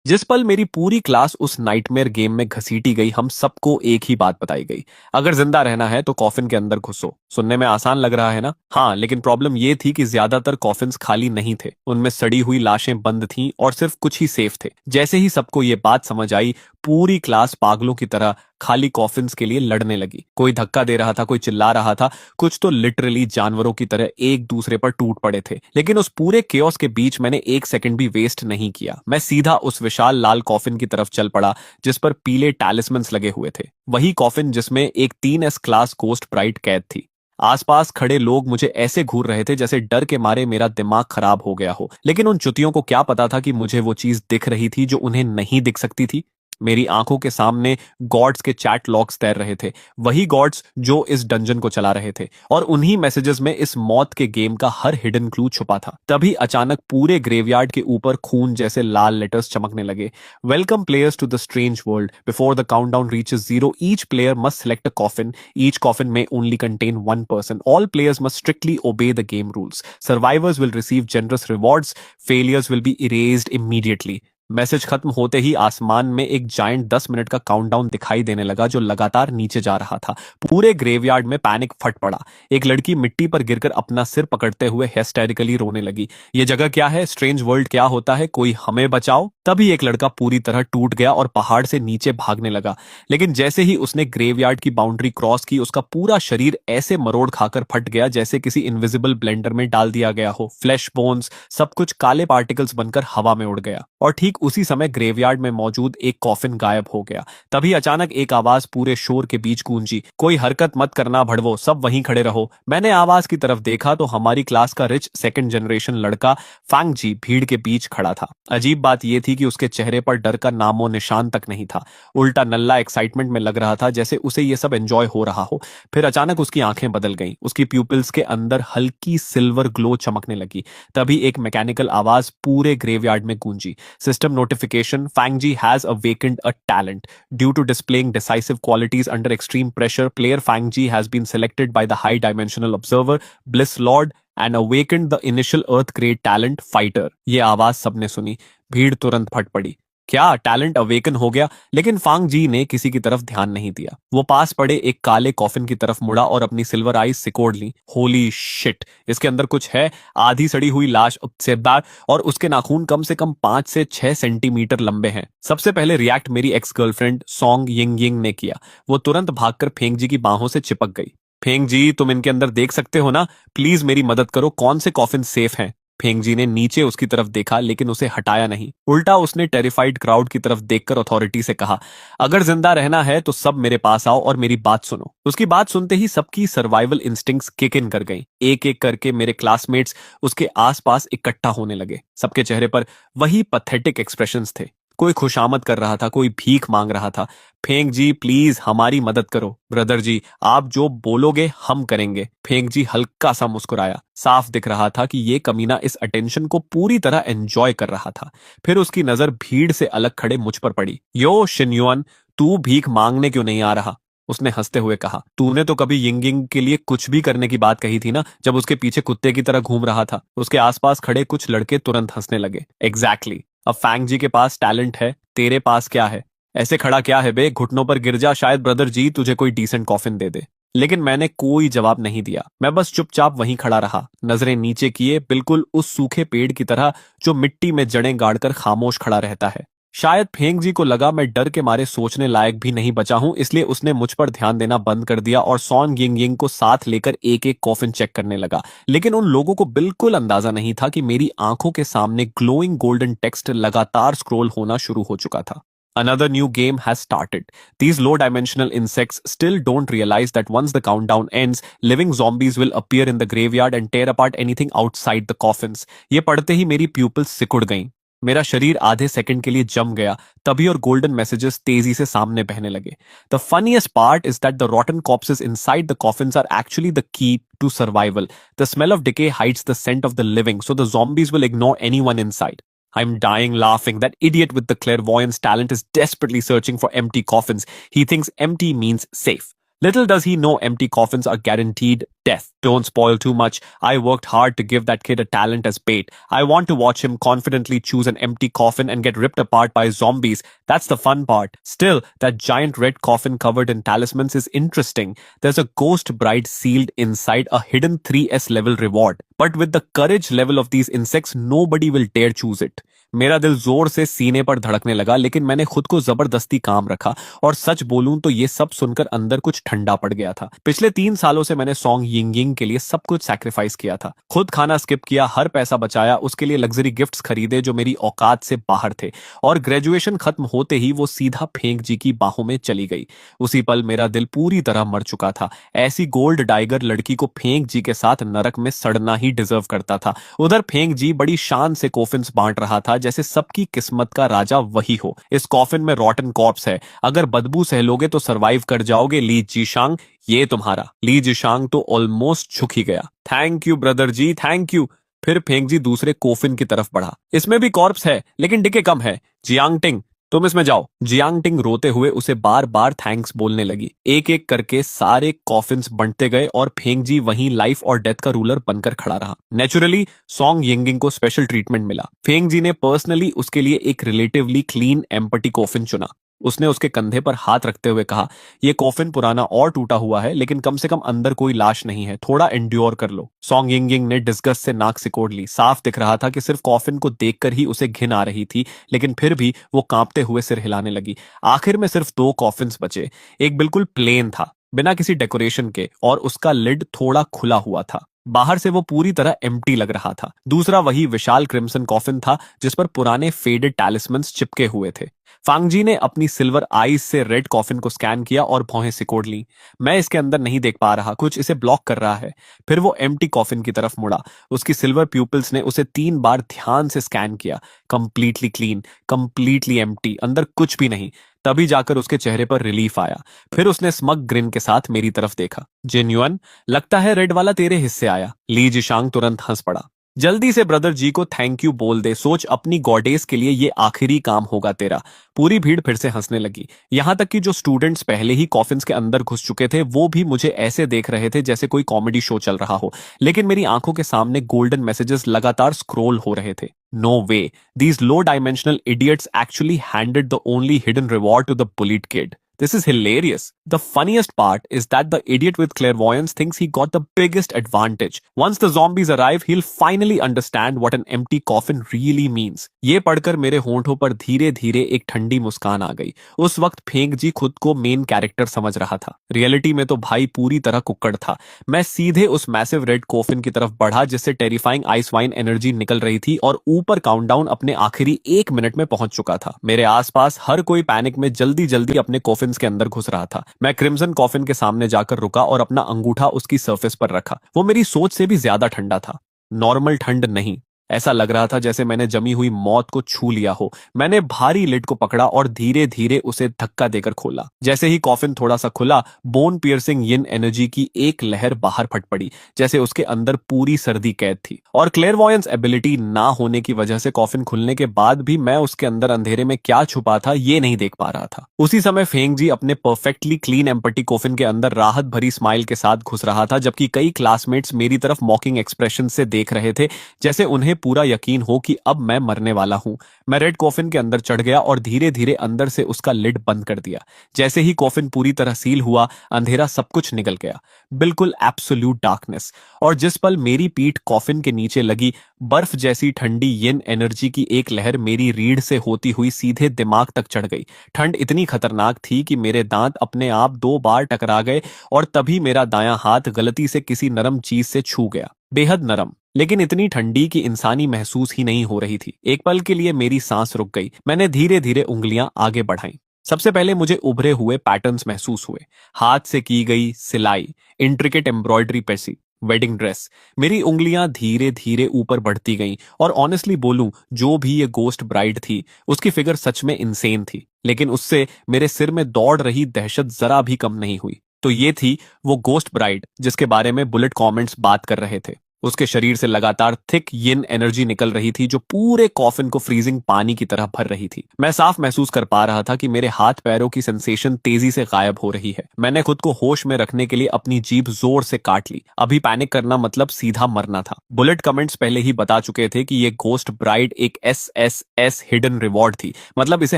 जिस पल मेरी पूरी क्लास उस नाइटमेयर गेम में घसीटी गई, हम सबको एक ही बात बताई गई। अगर जिंदा रहना है तो कॉफिन के अंदर घुसो। सुनने में आसान लग रहा है ना? हाँ, लेकिन प्रॉब्लम ये थी कि ज्यादातर कॉफिन्स खाली नहीं थे। उनमें सड़ी हुई लाशें बंद थीं और सिर्फ कुछ ही सेफ थे। जैसे ही सबको ये बात समझ आई, पूरी क्लास पागलों की तरह खाली कॉफिन्स के लिए लड़ने लगी। कोई धक्का दे रहा था, कोई चिल्ला रहा था, कुछ तो लिटरली जानवरों की तरह एक दूसरे पर टूट पड़े थे। लेकिन उस पूरे केओस के बीच मैंने एक सेकंड भी वेस्ट नहीं किया। मैं सीधा उस विशाल लाल कॉफिन की तरफ चल पड़ा जिस पर पीले टैलिस्मन्स लगे हुए थे। वही कॉफिन जिसमें एक 3S क्लास गोस्ट ब्राइट कैद थी। आसपास खड़े लोग मुझे ऐसे घूर रहे थे जैसे डर के मारे मेरा दिमाग खराब हो गया हो। लेकिन उन चुतियों को क्या पता था कि मुझे वो चीज दिख रही थी जो उन्हें नहीं दिख सकती थी। मेरी आंखों के सामने गॉड्स के चैट लॉग्स तैर रहे थे। वही गॉड्स जो इस डंजन को चला रहे थे, और उन्हीं मैसेजेस में इस मौत के गेम का हर हिडन क्लू छुपा था। तभी अचानक पूरे ग्रेवयार्ड के ऊपर खून जैसे लाल लेटर्स चमकने लगे। Welcome players to the strange world. Before the countdown reaches 0, each player must select a coffin. Each coffin may only contain one person. All players must strictly obey the game rules. Survivors will receive generous rewards. Failures will be erased immediately. Message खत्म होते ही आसमान में एक giant 10 minute का countdown दिखाई देने लगा जो लगातार नीचे जा रहा था। पूरे ग्रेवयार्ड में पैनिक फट पड़ा। एक लड़की मिट्टी पर गिरकर अपना सिर पकड़ते हुए हिस्टेरिकली रोने लगी। ये जगह क्या है? स्ट्रेंज वर्ल्ड क्या होता है? कोई हमें बचाओ। तभी एक लड़का पूरी तरह टूट गया और पहाड़ से नीचे भागने लगा। लेकिन जैसे ही उसने ग्रेवयार्ड की बाउंड्री क्रॉस की, उसका पूरा शरीर ऐसे मरोड़ खाकर फट गया जैसे किसी इनविजिबल ब्लेंडर में डाल दिया गया हो। फ्लैश, बोन्स, सब कुछ काले पार्टिकल्स बनकर हवा में उड़ गया। और ठीक उसी समय ग्रेवयार्ड में मौजूद एक कॉफिन गायब हो गया। तभी अचानक एक आवाज पूरे शोर के बीच गूंजी, कोई हरकत मत करना भड़वो, सब वहीं खड़े रहो। मैंने आवाज की तरफ देखा तो हमारी क्लास का रिच सेकंड जनरेशन लड़का फैंग जी भीड़ के बीच खड़ा था। अजीब बात यह थी कि उसके चेहरे पर डर का नामो निशान तक नहीं था। उल्टा नल्ला एक्साइटमेंट में लग रहा था, जैसे उसे यह सब एंजॉय हो रहा हो। फिर अचानक उसकी आंखें बदल गईं। उसकी प्यूपिल्स के अंदर हल्की सिल्वर ग्लो चमकने लगी। तभी एक मैकेनिकल आवाज पूरे ग्रेवयार्ड में गूंजी, system notification, Fang Ji has awakened a talent. Due to displaying decisive qualities under extreme pressure, player Fang Ji has been selected by the High Dimensional Observer, Bliss Lord, and awakened the initial Earth grade talent Fighter. ये आवाज सबने सुनी। भीड़ तुरंत फट पड़ी। क्या talent awaken हो गया? लेकिन फांग जी ने किसी की तरफ ध्यान नहीं दिया। वो पास पड़े एक काले कॉफिन की तरफ मुड़ा और अपनी सिल्वर आईज सिकोड़ ली। होली शिट, इसके अंदर कुछ है। आधी सड़ी हुई लाश उपसेदार, और उसके नाखून कम से कम 5 से 6 सेंटीमीटर लंबे हैं। सबसे पहले रिएक्ट मेरी ex girlfriend song Ying Ying ने किया। वो तुरंत भागकर फेंग जी की बाहों से चिपक गई। फेंग जी, तुम इनके अंदर देख सकते हो ना? प्लीज मेरी मदद करो। कौन से कॉफिन सेफ हैं? फेंग जी ने नीचे उसकी तरफ देखा लेकिन उसे हटाया नहीं। उल्टा उसने टेरिफाइड क्राउड की तरफ देखकर अथॉरिटी से कहा, अगर जिंदा रहना है तो सब मेरे पास आओ और मेरी बात सुनो। उसकी बात सुनते ही सबकी सर्वाइवल इंस्टिंक्ट्स किक इन कर गईं। एक एक करके मेरे क्लासमेट्स उसके आसपास इकट्ठा होने लगे। सबके चेहरे पर वही पथेटिक एक्सप्रेशंस थे। कोई खुशामद कर रहा था, कोई भीख मांग रहा था। फेंग जी, प्लीज हमारी मदद करो। ब्रदर जी, आप जो बोलोगे हम करेंगे। फेंग जी हल्का सा मुस्कुराया। साफ दिख रहा था कि ये कमीना इस अटेंशन को पूरी तरह एंजॉय कर रहा था। फिर उसकी नजर भीड़ से अलग खड़े मुझ पर पड़ी। यो शिन्युअन, तू भीख मांगने क्यों नहीं आ रहा? उसने हंसते हुए कहा। तूने तो कभी यिंगिंग के लिए कुछ भी करने की बात कही थी ना, जब उसके पीछे कुत्ते की तरह घूम रहा था। उसके आसपास खड़े कुछ लड़के तुरंत हंसने लगे। एग्जैक्टली। अब फैंग जी के पास टैलेंट है, तेरे पास क्या है? ऐसे खड़ा क्या है बे? घुटनों पर गिर जा, शायद ब्रदर जी तुझे कोई डिसेंट कॉफिन दे दे। लेकिन मैंने कोई जवाब नहीं दिया। मैं बस चुपचाप वहीं खड़ा रहा, नजरें नीचे किए, बिल्कुल उस सूखे पेड़ की तरह जो मिट्टी में जड़ें गाड़कर खामोश खड़ा रहता है। शायद फेंग जी को लगा मैं डर के मारे सोचने लायक भी नहीं बचा हूं, इसलिए उसने मुझ पर ध्यान देना बंद कर दिया और सॉन यिंग यिंग को साथ लेकर एक एक कॉफिन चेक करने लगा। लेकिन उन लोगों को बिल्कुल अंदाजा नहीं था कि मेरी आंखों के सामने ग्लोइंग गोल्डन टेक्स्ट लगातार स्क्रॉल होना शुरू हो चुका था। Another new game has started. These low-dimensional insects still don't realize that once the countdown ends, living zombies will appear in the graveyard and tear apart anything outside the coffins. ये पढ़ते ही मेरी pupils सिकुड़ गईं। मेरा शरीर आधे second के लिए जम गया। तभी और गोल्डन मैसेजेस तेजी से सामने बहने लगे। The funniest part is that the rotten corpses inside the coffins are actually the key to survival. The smell of decay hides the scent of the living, so the zombies will ignore anyone inside. I'm dying laughing. That idiot with the clairvoyance talent is desperately searching for empty coffins. He thinks empty means safe. Little does he know empty coffins are guaranteed death. Don't spoil too much. I worked hard to give that kid a talent as bait. I want to watch him confidently choose an empty coffin and get ripped apart by zombies. That's the fun part. Still, that giant red coffin covered in talismans is interesting. There's a ghost bride sealed inside, a hidden 3S level reward. But with the courage level of these insects, nobody will dare choose it. मेरा दिल जोर से सीने पर धड़कने लगा, लेकिन मैंने खुद को जबरदस्ती काम रखा। और सच बोलूं तो ये सब सुनकर अंदर कुछ ठंडा पड़ गया था। पिछले 3 सालों से मैंने सॉन्ग यिंग यिंग के लिए सब कुछ सैक्रिफाइस किया था। खुद खाना स्किप किया, हर पैसा बचाया, उसके लिए लग्जरी गिफ्ट्स खरीदे जो मेरी औकात से बाहर थे। और ग्रेजुएशन खत्म होते ही वो सीधा फेंक जी की बाहों में चली गई। उसी पल मेरा दिल पूरी तरह मर चुका था। ऐसी गोल्ड डाइगर लड़की को फेंक जी के साथ नरक में सड़ना ही डिजर्व करता था। उधर फेंक जी बड़ी शान से कॉफिन्स बांट रहा था, जैसे सबकी किस्मत का राजा वही हो। इस कॉफिन में रॉटन कॉर्प्स है, अगर बदबू सह लोगे तो सरवाइव कर जाओगे। ली जीशांग, ये तुम्हारा। ली जीशांग तो ऑलमोस्ट झुक ही गया। Thank you brother ji, thank you. फिर फेंक जी दूसरे कोफिन की तरफ बढ़ा। इसमें भी कॉर्प्स है, लेकिन डिके कम है। जियांग टिंग, तुम इसमें जाओ। जियांग टिंग रोते हुए उसे बार बार थैंक्स बोलने लगी। एक एक करके सारे कॉफिन्स बंटते गए और फेंग जी वहीं लाइफ और डेथ का रूलर बनकर खड़ा रहा। नेचुरली सॉन्ग यिंगिंग को स्पेशल ट्रीटमेंट मिला। फेंग जी ने पर्सनली उसके लिए एक रिलेटिवली क्लीन एम्पटी कॉफिन चुना। उसने उसके कंधे पर हाथ रखते हुए कहा, यह कॉफिन पुराना और टूटा हुआ है, लेकिन कम से कम अंदर कोई लाश नहीं है, थोड़ा एंड्योर कर लो। सॉन्ग यिंगिंग ने डिस्गस्ट से नाक सिकोड़ ली। साफ दिख रहा था कि सिर्फ कॉफिन को देखकर ही उसे घिन आ रही थी, लेकिन फिर भी वो कांपते हुए सिर हिलाने लगी। आखिर में सिर्फ 2 कॉफिन्स बचे। एक बिल्कुल प्लेन था, बिना किसी डेकोरेशन के, और उसका लिड थोड़ा खुला हुआ था। बाहर से वो पूरी तरह एम्प्टी लग रहा था। दूसरा वही विशाल क्रिम्सन कॉफिन था जिस पर पुराने फेडेड टैलिस्मन्स चिपके हुए थे। फांगजी ने अपनी सिल्वर आईज से रेड कॉफिन को स्कैन किया और भौहें सिकोड़ ली। मैं इसके अंदर नहीं देख पा रहा, कुछ इसे ब्लॉक कर रहा है। फिर वो एम्प्टी कॉफिन की तरफ मुड़ा। उसकी सिल्वर प्यूपिल्स ने उसे 3 बार ध्यान से स्कैन किया। कंप्लीटली क्लीन, कंप्लीटली एम्प्टी, अंदर कुछ भी नहीं। तभी जाकर उसके चेहरे पर रिलीफ आया। फिर उसने स्मग ग्रिन के साथ मेरी तरफ देखा। जेन्युइन, लगता है रेड वाला तेरे हिस्से आया। ली जिशांग तुरंत हंस पड़ा। जल्दी से ब्रदर जी को थैंक यू बोल दे, सोच अपनी गॉडेस के लिए ये आखिरी काम होगा तेरा। पूरी भीड़ फिर से हंसने लगी। यहां तक कि जो स्टूडेंट्स पहले ही कॉफिन्स के अंदर घुस चुके थे वो भी मुझे ऐसे देख रहे थे जैसे कोई कॉमेडी शो चल रहा हो। लेकिन मेरी आंखों के सामने गोल्डन मैसेजेस लगातार स्क्रॉल हो रहे थे। No way, these low dimensional idiots actually handed the only hidden reward to the bullied kid. This is hilarious. The funniest part is that the idiot with clairvoyance thinks he got the biggest advantage. Once the zombies arrive, he'll finally understand what an empty coffin really means. ये पढ़कर मेरे होंठों पर धीरे धीरे एक ठंडी मुस्कान आ गई। उस वक्त फेंक जी खुद को मेन कैरेक्टर समझ रहा था। रियलिटी में तो भाई पूरी तरह कुक्कड़ था। मैं सीधे उस मैसिव रेड कॉफिन की तरफ बढ़ा जिससे टेरिफाइंग आइस वाइन एनर्जी निकल रही थी और ऊपर काउंटडाउन अपने आखिरी 1 मिनट में पहुंच चुका था। मेरे आसपास हर कोई पैनिक में जल्दी जल्दी अपने कॉफिन के अंदर घुस रहा था। मैं क्रिम्सन कॉफिन के सामने जाकर रुका और अपना अंगूठा उसकी सरफेस पर रखा। वो मेरी सोच से भी ज्यादा ठंडा था। नॉर्मल ठंड नहीं, ऐसा लग रहा था जैसे मैंने जमी हुई मौत को छू लिया हो। मैंने भारी लिड को पकड़ा और धीरे धीरे उसे धक्का देकर खोला। जैसे ही कॉफिन थोड़ा सा खुला, बोन पियर्सिंग यिन एनर्जी की एक लहर बाहर फट पड़ी, जैसे उसके अंदर पूरी सर्दी कैद थी। और क्लेयरवॉयंस एबिलिटी ना होने की वजह से कॉफिन खुलने के बाद भी मैं उसके अंदर अंधेरे में क्या छुपा था ये नहीं देख पा रहा था। उसी समय फेंग जी अपने परफेक्टली क्लीन एम्पटी कॉफिन के अंदर राहत भरी स्माइल के साथ घुस रहा था, जबकि कई क्लासमेट्स मेरी तरफ मॉकिंग एक्सप्रेशन से देख रहे थे, जैसे उन्हें पूरा यकीन हो कि अब मैं मरने वाला हूं। मैं रेड कॉफिन के अंदर चढ़ गया और धीरे धीरे अंदर से उसका लिड बंद कर दिया। जैसे ही कॉफिन पूरी तरह सील हुआ, अंधेरा सब कुछ निकल गया, बिल्कुल एब्सोल्यूट डार्कनेस। और जिस पल मेरी पीठ कॉफिन के नीचे लगी, बर्फ जैसी ठंडी यिन एनर्जी की एक लहर मेरी रीढ़ से होती हुई सीधे दिमाग तक चढ़ गई। ठंड इतनी खतरनाक थी कि मेरे दांत अपने आप 2 बार टकरा गए और तभी मेरा दायां हाथ गलती से किसी नरम चीज से छू गया। बेहद नरम, लेकिन इतनी ठंडी कि इंसानी महसूस ही नहीं हो रही थी। एक पल के लिए मेरी सांस रुक गई। मैंने धीरे धीरे उंगलियां आगे बढ़ाई। सबसे पहले मुझे उभरे हुए पैटर्न्स महसूस हुए। हाथ से की गई सिलाई, इंट्रिकेट एम्ब्रॉयडरी पैसी, वेडिंग ड्रेस। मेरी उंगलियां धीरे धीरे ऊपर बढ़ती गईं और ऑनेस्टली बोलूं, जो भी ये गोस्ट ब्राइड थी उसकी फिगर सच में इंसेन थी, लेकिन उससे मेरे सिर में दौड़ रही दहशत जरा भी कम नहीं हुई। तो ये थी वो गोस्ट ब्राइड जिसके बारे में बुलेट कमेंट्स बात कर रहे थे। उसके शरीर से लगातार थिक यिन एनर्जी निकल रही थी जो पूरे कॉफिन को फ्रीजिंग पानी की तरह भर रही थी। मैं साफ महसूस कर पा रहा था कि मेरे हाथ पैरों की सेंसेशन तेजी से गायब हो रही है। मैंने खुद को होश में रखने के लिए अपनी जीभ जोर से काट ली। अभी पैनिक करना मतलब सीधा मरना था। बुलेट कमेंट्स पहले ही बता चुके थे कि ये गोस्ट ब्राइड एक एसएसएस हिडन रिवॉर्ड थी, मतलब इसे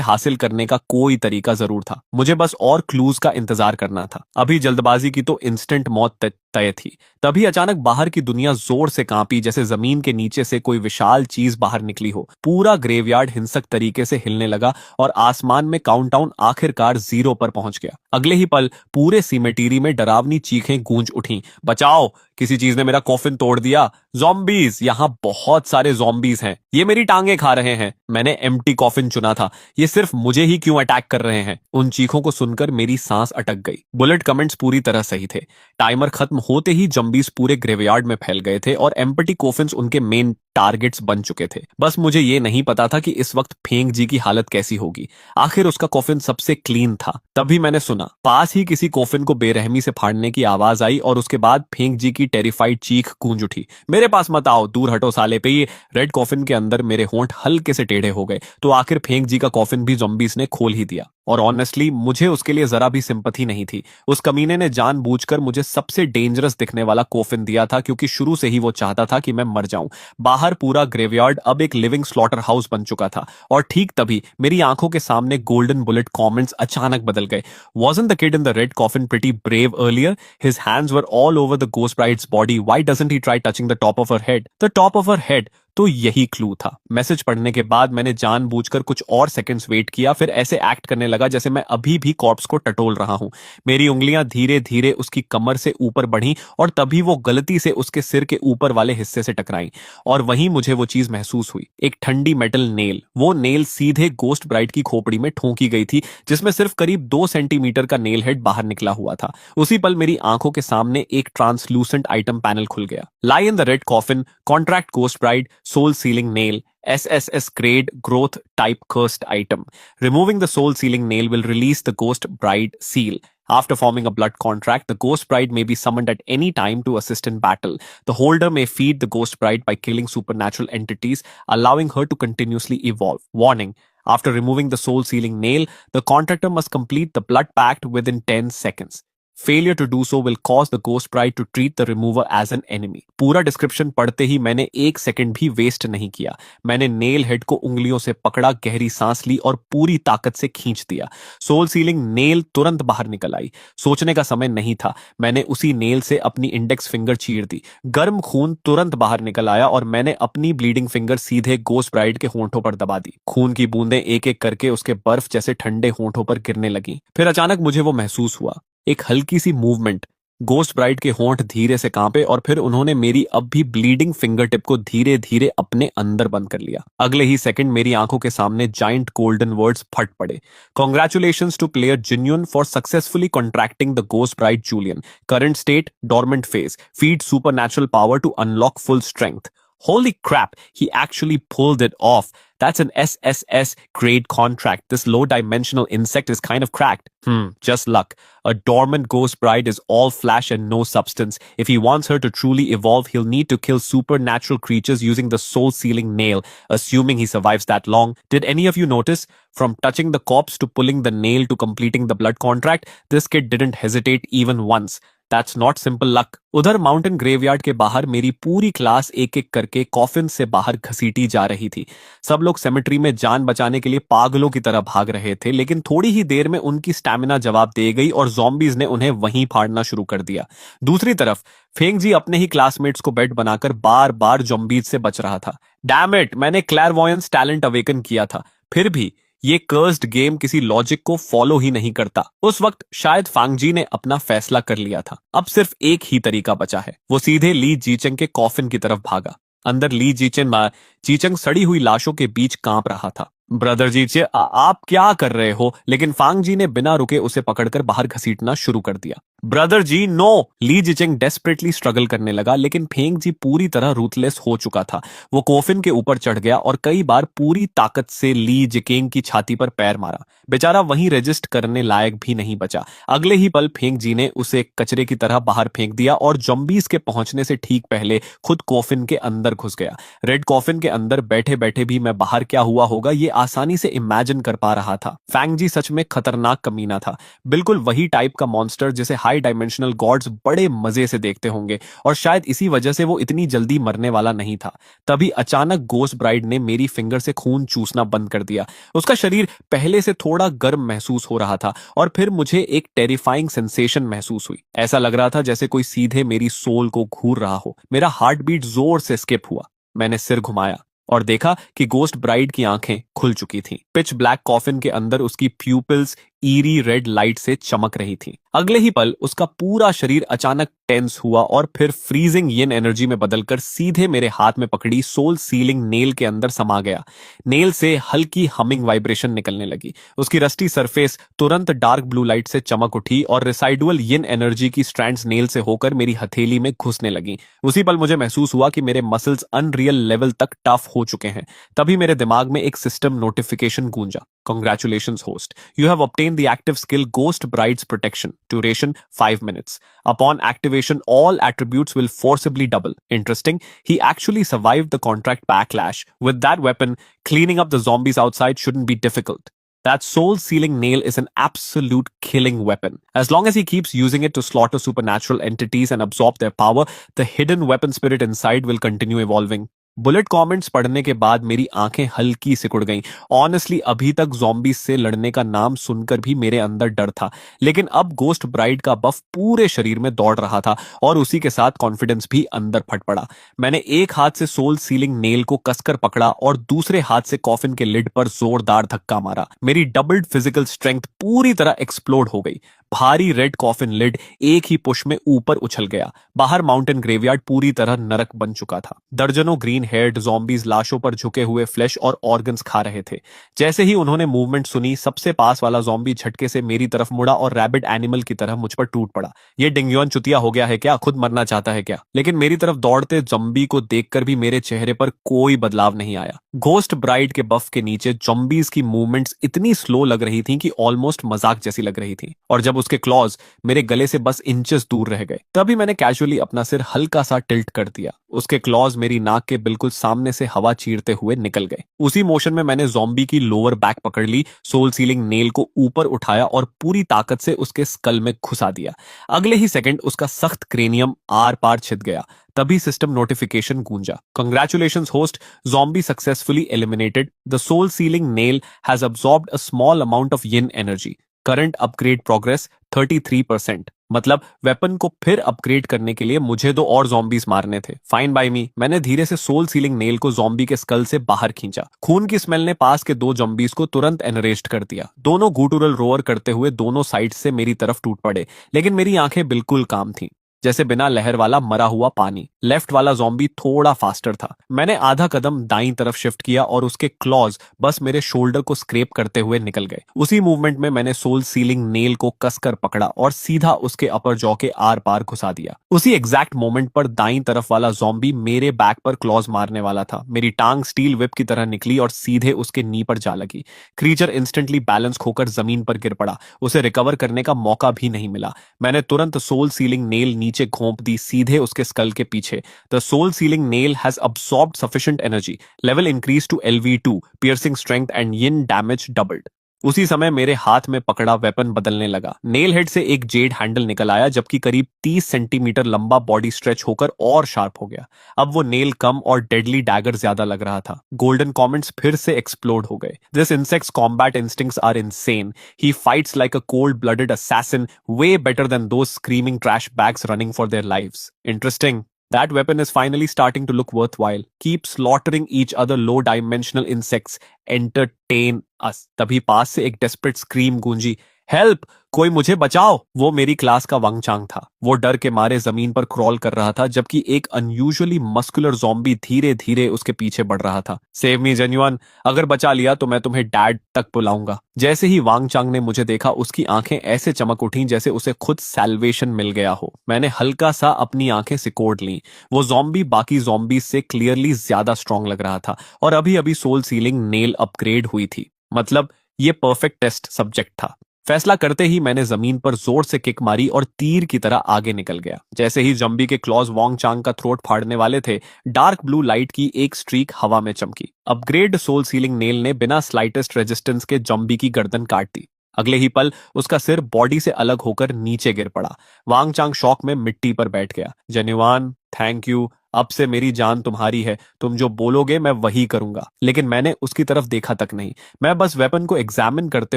हासिल करने का कोई तरीका जरूर था। मुझे बस और क्लूज का इंतजार करना था। अभी जल्दबाजी की तो इंस्टेंट मौत तय थी। तभी अचानक बाहर की दुनिया जोर से कांपी, जैसे जमीन के नीचे से कोई विशाल चीज बाहर निकली हो। पूरा ग्रेवयार्ड हिंसक तरीके से हिलने लगा और आसमान में काउंटडाउन आखिरकार 0 पर पहुंच गया। अगले ही पल पूरे सिमेटेरी में डरावनी चीखें गूंज उठीं। बचाओ, किसी चीज ने मेरा कॉफिन तोड़ दिया। ज़ॉम्बीज, यहाँ बहुत सारे ज़ॉम्बीज हैं। ये मेरी टांगे खा रहे हैं। मैंने एम्प्टी कॉफिन चुना था। ये सिर्फ मुझे ही क्यों अटैक कर रहे हैं? उन चीखों को सुनकर मेरी सांस अटक गई। बुलेट कमेंट्स पूरी तरह सही थे। टाइमर खत्म होते ही ज़ॉम्बीज पूरे ग्रेवयार्ड में फैल गए थे और एम्प्टी कॉफिन्स उनके मेन टारगेट्स बन चुके थे। बस मुझे ये नहीं पता था कि इस वक्त फेंग जी की हालत कैसी होगी। आखिर उसका कॉफिन सबसे क्लीन था। तभी मैंने सुना, पास ही किसी कॉफिन को बेरहमी से फाड़ने की आवाज आई और उसके बाद फेंग जी की टेरिफाइड चीख गूंज उठी। मेरे पास मत आओ, दूर हटो साले पे। ये रेड कॉफिन के अंदर मेरे होंठ हल्के से टेढ़े हो गए। तो आखिर फेंग जी का कॉफिन भी ज़ॉम्बीज ने खोल ही दिया। और ऑनेस्टली मुझे उसके लिए जरा भी सिंपैथी नहीं थी। उस कमीने ने जानबूझकर मुझे सबसे डेंजरस दिखने वाला कॉफिन दिया था, क्योंकि शुरू से ही वो चाहता था कि मैं मर जाऊं। बाहर पूरा ग्रेवयार्ड अब एक लिविंग स्लॉटर हाउस बन चुका था। और ठीक तभी मेरी आंखों के सामने गोल्डन बुलेट कमेंट्स अचानक बदल गए। Wasn't the kid in the red coffin pretty brave earlier? His hands were all over the ghost bride's body. Why doesn't he try touching the top of her head? The top of her head. तो यही clue था। Message पढ़ने के बाद मैंने जानबूझकर कुछ और सेकंड्स वेट किया, फिर ऐसे एक्ट करने लगा जैसे मैं अभी भी कॉर्प्स को टटोल रहा हूं। मेरी उंगलियां धीरे धीरे उसकी कमर से ऊपर बढ़ीं और तभी वो गलती से उसके सिर के ऊपर वाले हिस्से से टकराई। और वहीं मुझे वो चीज महसूस हुई, एक ठंडी मेटल नेल। वो नेल सीधे गोस्ट ब्राइड की खोपड़ी में ठोंकी गई थी, जिसमें सिर्फ करीब 2 सेंटीमीटर का नेल हेड बाहर निकला हुआ था। उसी पल मेरी आंखों के सामने एक ट्रांसलूसेंट आइटम पैनल खुल गया। Lie in the red coffin, contract ghost bride, soul sealing nail, SSS grade growth type cursed item. Removing the soul sealing nail will release the ghost bride seal. After forming a blood contract, the ghost bride may be summoned at any time to assist in battle. The holder may feed the ghost bride by killing supernatural entities, allowing her to continuously evolve. Warning: after removing the soul sealing nail, the contractor must complete the blood pact within 10 seconds. Failure to do so will cause the ghost bride to treat the remover as an enemy. पूरा description पढ़ते ही मैंने एक second भी waste नहीं किया। मैंने nail head को उंगलियों से पकड़ा, गहरी सांस ली और पूरी ताकत से खींच दिया। सोल सीलिंग नेल तुरंत बाहर निकल आई। सोचने का समय नहीं था। मैंने उसी नेल से अपनी इंडेक्स फिंगर चीर दी। गर्म खून तुरंत बाहर निकल आया और मैंने अपनी ब्लीडिंग फिंगर सीधे गोस्ट ब्राइड के होंठों पर दबा दी। खून की बूंदें एक एक करके उसके बर्फ जैसे ठंडे होंठों पर गिरने लगी। फिर अचानक मुझे वो महसूस हुआ, एक हल्की सी मूवमेंट। गोस्ट ब्राइड के होंठ धीरे से कांपे और फिर उन्होंने मेरी अब भी ब्लीडिंग फिंगर टिप को धीरे धीरे अपने अंदर बंद कर लिया। अगले ही सेकंड मेरी आंखों के सामने जाइंट गोल्डन वर्ड्स फट पड़े। Congratulations to player Jinyun for successfully contracting the ghost bride Julian. Current state dormant phase. Feed supernatural power to unlock full strength. Holy crap, he actually pulled it off. That's an SSS grade contract. This low dimensional insect is kind of cracked. Just luck. A dormant ghost bride is all flash and no substance. If he wants her to truly evolve, he'll need to kill supernatural creatures using the soul sealing nail, assuming he survives that long. Did any of you notice? From touching the corpse to pulling the nail to completing the blood contract, this kid didn't hesitate even once. That's not simple luck. उधर mountain graveyard के बाहर मेरी पूरी class एक एक करके coffin से बाहर घसीटी जा रही थी। सब लोग सेमेट्री में जान बचाने के लिए पागलों की तरह भाग रहे थे, लेकिन थोड़ी ही देर में उनकी स्टैमिना जवाब दे गई और ज़ॉम्बीज ने उन्हें वहीं फाड़ना शुरू कर दिया। दूसरी तरफ फेंग जी अपने ही क्लासमेट्स को बेड बनाकर बार बार ज़ॉम्बीज से बच रहा था। डैम इट, मैंने क्लैरवॉयंस टैलेंट अवेकन किया था, फिर भी ये कर्स्ड गेम किसी लॉजिक को फॉलो ही नहीं करता। उस वक्त शायद फांगजी ने अपना फैसला कर लिया था। अब सिर्फ एक ही तरीका बचा है। वो सीधे ली जीचंग के कॉफिन की तरफ भागा। अंदर ली जीचंग सड़ी हुई लाशों के बीच कांप रहा था। ब्रदर जी आप क्या कर रहे हो? लेकिन फांग जी ने बिना रुके उसे पकड़कर बाहर घसीटना शुरू कर दिया। ब्रदर जी नो! ली जिचेंग डेस्परेटली स्ट्रगल करने लगा, लेकिन फेंग जी पूरी तरह रूथलेस हो चुका था। वो कोफिन के ऊपर चढ़ गया और कई बार पूरी ताकत से ली जिकेंग की छाती पर पैर मारा। बेचारा वहीं रजिस्ट करने लायक भी नहीं बचा। अगले ही पल फेंग जी ने उसे कचरे की तरह बाहर फेंक दिया और जॉम्बीज के पहुंचने से ठीक पहले खुद कोफिन के अंदर घुस गया। रेड कॉफिन के अंदर बैठे बैठे भी मैं बाहर क्या हुआ होगा ये आसानी से इमेजिन कर पा रहा था। फैंग जी सच में खतरनाक कमीना था। बिल्कुल वही टाइप का मॉन्स्टर जिसे हाई डायमेंशनल गॉड्स बड़े मजे से देखते होंगे, और शायद इसी वजह से वो इतनी जल्दी मरने वाला नहीं था। तभी अचानक गोस्ट ब्राइड ने मेरी फिंगर से खून चूसना बंद कर दिया। उसका शरीर पहले से थोड़ा गर्म महसूस हो रहा था और फिर मुझे एक टेरिफाइंग सेंसेशन महसूस हुई। ऐसा लग रहा था जैसे कोई सीधे मेरी सोल को घूर रहा हो। मेरा हार्ट बीट जोर से स्किप हुआ। मैंने सिर घुमाया और देखा कि गोस्ट ब्राइड की आंखें खुल चुकी थीं। पिच ब्लैक कॉफिन के अंदर उसकी प्यूपिल्स ईरी रेड लाइट से चमक रही थी। अगले ही पल उसका पूरा शरीर अचानक टेंस हुआ और फिर फ्रीजिंग यिन एनर्जी में बदलकर सीधे मेरे हाथ में पकड़ी सोल सीलिंग नेल के अंदर समा गया। नेल से हल्की हमिंग वाइब्रेशन निकलने लगी। उसकी रस्टी सरफेस तुरंत डार्क ब्लू लाइट से चमक उठी और रिसाइडुअल यिन एनर्जी की स्ट्रैंड्स नेल से होकर मेरी हथेली में घुसने लगी। उसी पल मुझे महसूस हुआ कि मेरे मसल्स अनरियल लेवल तक टफ हो चुके हैं। तभी मेरे दिमाग में एक सिस्टम नोटिफिकेशन गूंजा। Congratulations, host. You have obtained the active skill Ghost Bride's Protection. Duration 5 minutes. Upon activation, all attributes will forcibly double. Interesting. He actually survived the contract backlash. With that weapon, cleaning up the zombies outside shouldn't be difficult. That soul sealing nail is an absolute killing weapon. As long as he keeps using it to slaughter supernatural entities and absorb their power, the hidden weapon spirit inside will continue evolving. Bullet comments पढ़ने के बाद मेरी आंखें हल्की सिकुड़ गईं। Honestly अभी तक ज़ॉम्बीज से लड़ने का नाम सुनकर भी मेरे अंदर डर था, लेकिन अब गोस्ट ब्राइड का बफ पूरे शरीर में दौड़ रहा था और उसी के साथ कॉन्फिडेंस भी अंदर फट पड़ा। मैंने एक हाथ से सोल सीलिंग नेल को कसकर पकड़ा और दूसरे हाथ से कॉफिन के लिड पर जोरदार धक्का मारा। मेरी डबल्ड फिजिकल स्ट्रेंथ पूरी तरह एक्सप्लोड हो गई। भारी रेड कॉफिन लिड एक ही पुश में ऊपर उछल गया। बाहर माउंटेन ग्रेवयार्ड पूरी तरह नरक बन चुका था। दर्जनों ग्रीन हेयर्ड ज़ॉम्बीज लाशों पर झुके हुए फ्लैश और ऑर्गन्स खा रहे थे। जैसे ही उन्होंने मूवमेंट सुनी, सबसे पास वाला ज़ॉम्बी झटके से मेरी तरफ मुड़ा और रैबिड एनिमल की तरह मुझ पर टूट पड़ा। ये डिंगयोन चुतिया हो गया है क्या? खुद मरना चाहता है क्या? लेकिन मेरी तरफ दौड़ते ज़ॉम्बी को देखकर भी मेरे चेहरे पर कोई बदलाव नहीं आया। घोस्ट ब्राइड के बफ के नीचे ज़ॉम्बीज की मूवमेंट्स इतनी स्लो लग रही थी कि ऑलमोस्ट मजाक जैसी लग रही थी, और जब उसके क्लॉज मेरे गले से बस इंचेस दूर रह गए, तभी मैंने कैजुअली अपना सिर हल्का सा टिल्ट कर दिया। उसके क्लॉज मेरी नाक के बिल्कुल सामने से हवा चीरते हुए निकल गए। उसी मोशन में मैंने ज़ॉम्बी की लोअर बैक पकड़ ली, सोल सीलिंग नेल को ऊपर उठाया और पूरी ताकत से उसके स्कल में घुसा दिया। अगले ही सेकंड उसका सख्त क्रेनियम आर पार छिद गया। तभी सिस्टम नोटिफिकेशन गूंजा। Congratulations, host. Zombie successfully eliminated. The soul sealing nail has absorbed a small amount of yin energy. Current upgrade progress 33%। मतलब वेपन को फिर अपग्रेड करने के लिए मुझे दो और zombies मारने थे। फाइन बाय मी। मैंने धीरे से सोल सीलिंग नेल को zombie के स्कल से बाहर खींचा। खून की स्मेल ने पास के दो zombies को तुरंत एनरेस्ट कर दिया। दोनों गुटुरल रोअर करते हुए दोनों साइड से मेरी तरफ टूट पड़े, लेकिन मेरी आंखें बिल्कुल काम थीं, जैसे बिना लहर वाला मरा हुआ पानी। लेफ्ट वाला ज़ॉम्बी थोड़ा फास्टर था। मैंने आधा कदम दाईं तरफ शिफ्ट किया और उसके क्लॉज बस मेरे शोल्डर को स्क्रैप करते हुए निकल गए। उसी मूवमेंट में मैंने सोल सीलिंग नेल को कसकर पकड़ा और सीधा उसके अपर जॉ के आर पार घुसा दिया। उसी एग्जैक्ट मोमेंट पर दाईं तरफ वाला ज़ॉम्बी मेरे बैक पर क्लॉज मारने वाला था। मेरी टांग स्टील व्हिप की तरह निकली और सीधे उसके नी पर जा लगी। क्रीचर इंस्टेंटली बैलेंस खोकर जमीन पर गिर पड़ा। उसे रिकवर करने का मौका भी नहीं मिला। मैंने तुरंत सोल सीलिंग नेल नीचे घोंप दी, सीधे उसके स्कल के पीछे। The soul sealing nail has absorbed sufficient energy. Level increase to LV2, piercing strength and yin damage doubled. उसी समय मेरे हाथ में पकड़ा वेपन बदलने लगा। नेल हेड से एक जेड हैंडल निकल आया, जबकि करीब 30 सेंटीमीटर लंबा बॉडी स्ट्रेच होकर और शार्प हो गया। अब वो नेल कम और डेडली डैगर ज्यादा लग रहा था। गोल्डन कमेंट्स फिर से एक्सप्लोड हो गए। This insects combat instincts are insane. He fights like a cold blooded assassin, way better than those screaming trash bags running for their lives. Interesting. That weapon is finally starting to look worthwhile. Keep slaughtering each other low-dimensional insects. Entertain us. तभी पास से एक desperate scream गूंजी। Help, कोई मुझे बचाओ। वो मेरी class का वंगचांग था। वो डर के मारे जमीन पर क्रॉल कर रहा था जबकि एक अनयूजुअली मस्कुलर ज़ॉम्बी धीरे धीरे उसके पीछे बढ़ रहा था। सेव मी जेन्युइन, अगर बचा लिया तो मैं तुम्हें डैड तक बुलाऊंगा। जैसे ही वांगचांग ने मुझे देखा उसकी आंखें ऐसे चमक उठी जैसे उसे खुद सैल्वेशन मिल गया हो। मैंने हल्का सा अपनी आंखें सिकोड़ लीं। वो ज़ॉम्बी बाकी ज़ॉम्बी से क्लियरली ज्यादा स्ट्रांग लग रहा था और अभी अभी सोल सीलिंग नेल अपग्रेड हुई थी। मतलब ये परफेक्ट टेस्ट सब्जेक्ट था। फैसला करते ही मैंने जमीन पर जोर से किक मारी और तीर की तरह आगे निकल गया। जैसे ही जंबी के क्लॉज वॉन्ग चांग का थ्रोट फाड़ने वाले थे, डार्क ब्लू लाइट की एक स्ट्रीक हवा में चमकी। अपग्रेड सोल सीलिंग नेल ने बिना स्लाइटेस्ट रेजिस्टेंस के जंबी की गर्दन काट दी। अगले ही पल उसका सिर बॉडी से अलग होकर नीचे गिर पड़ा। वांग चांग शॉक में मिट्टी पर बैठ गया। Genuine, thank you. अब से मेरी जान तुम्हारी है। तुम जो बोलोगे मैं वही करूंगा। लेकिन मैंने उसकी तरफ देखा तक नहीं। मैं बस वेपन को एग्जामिन करते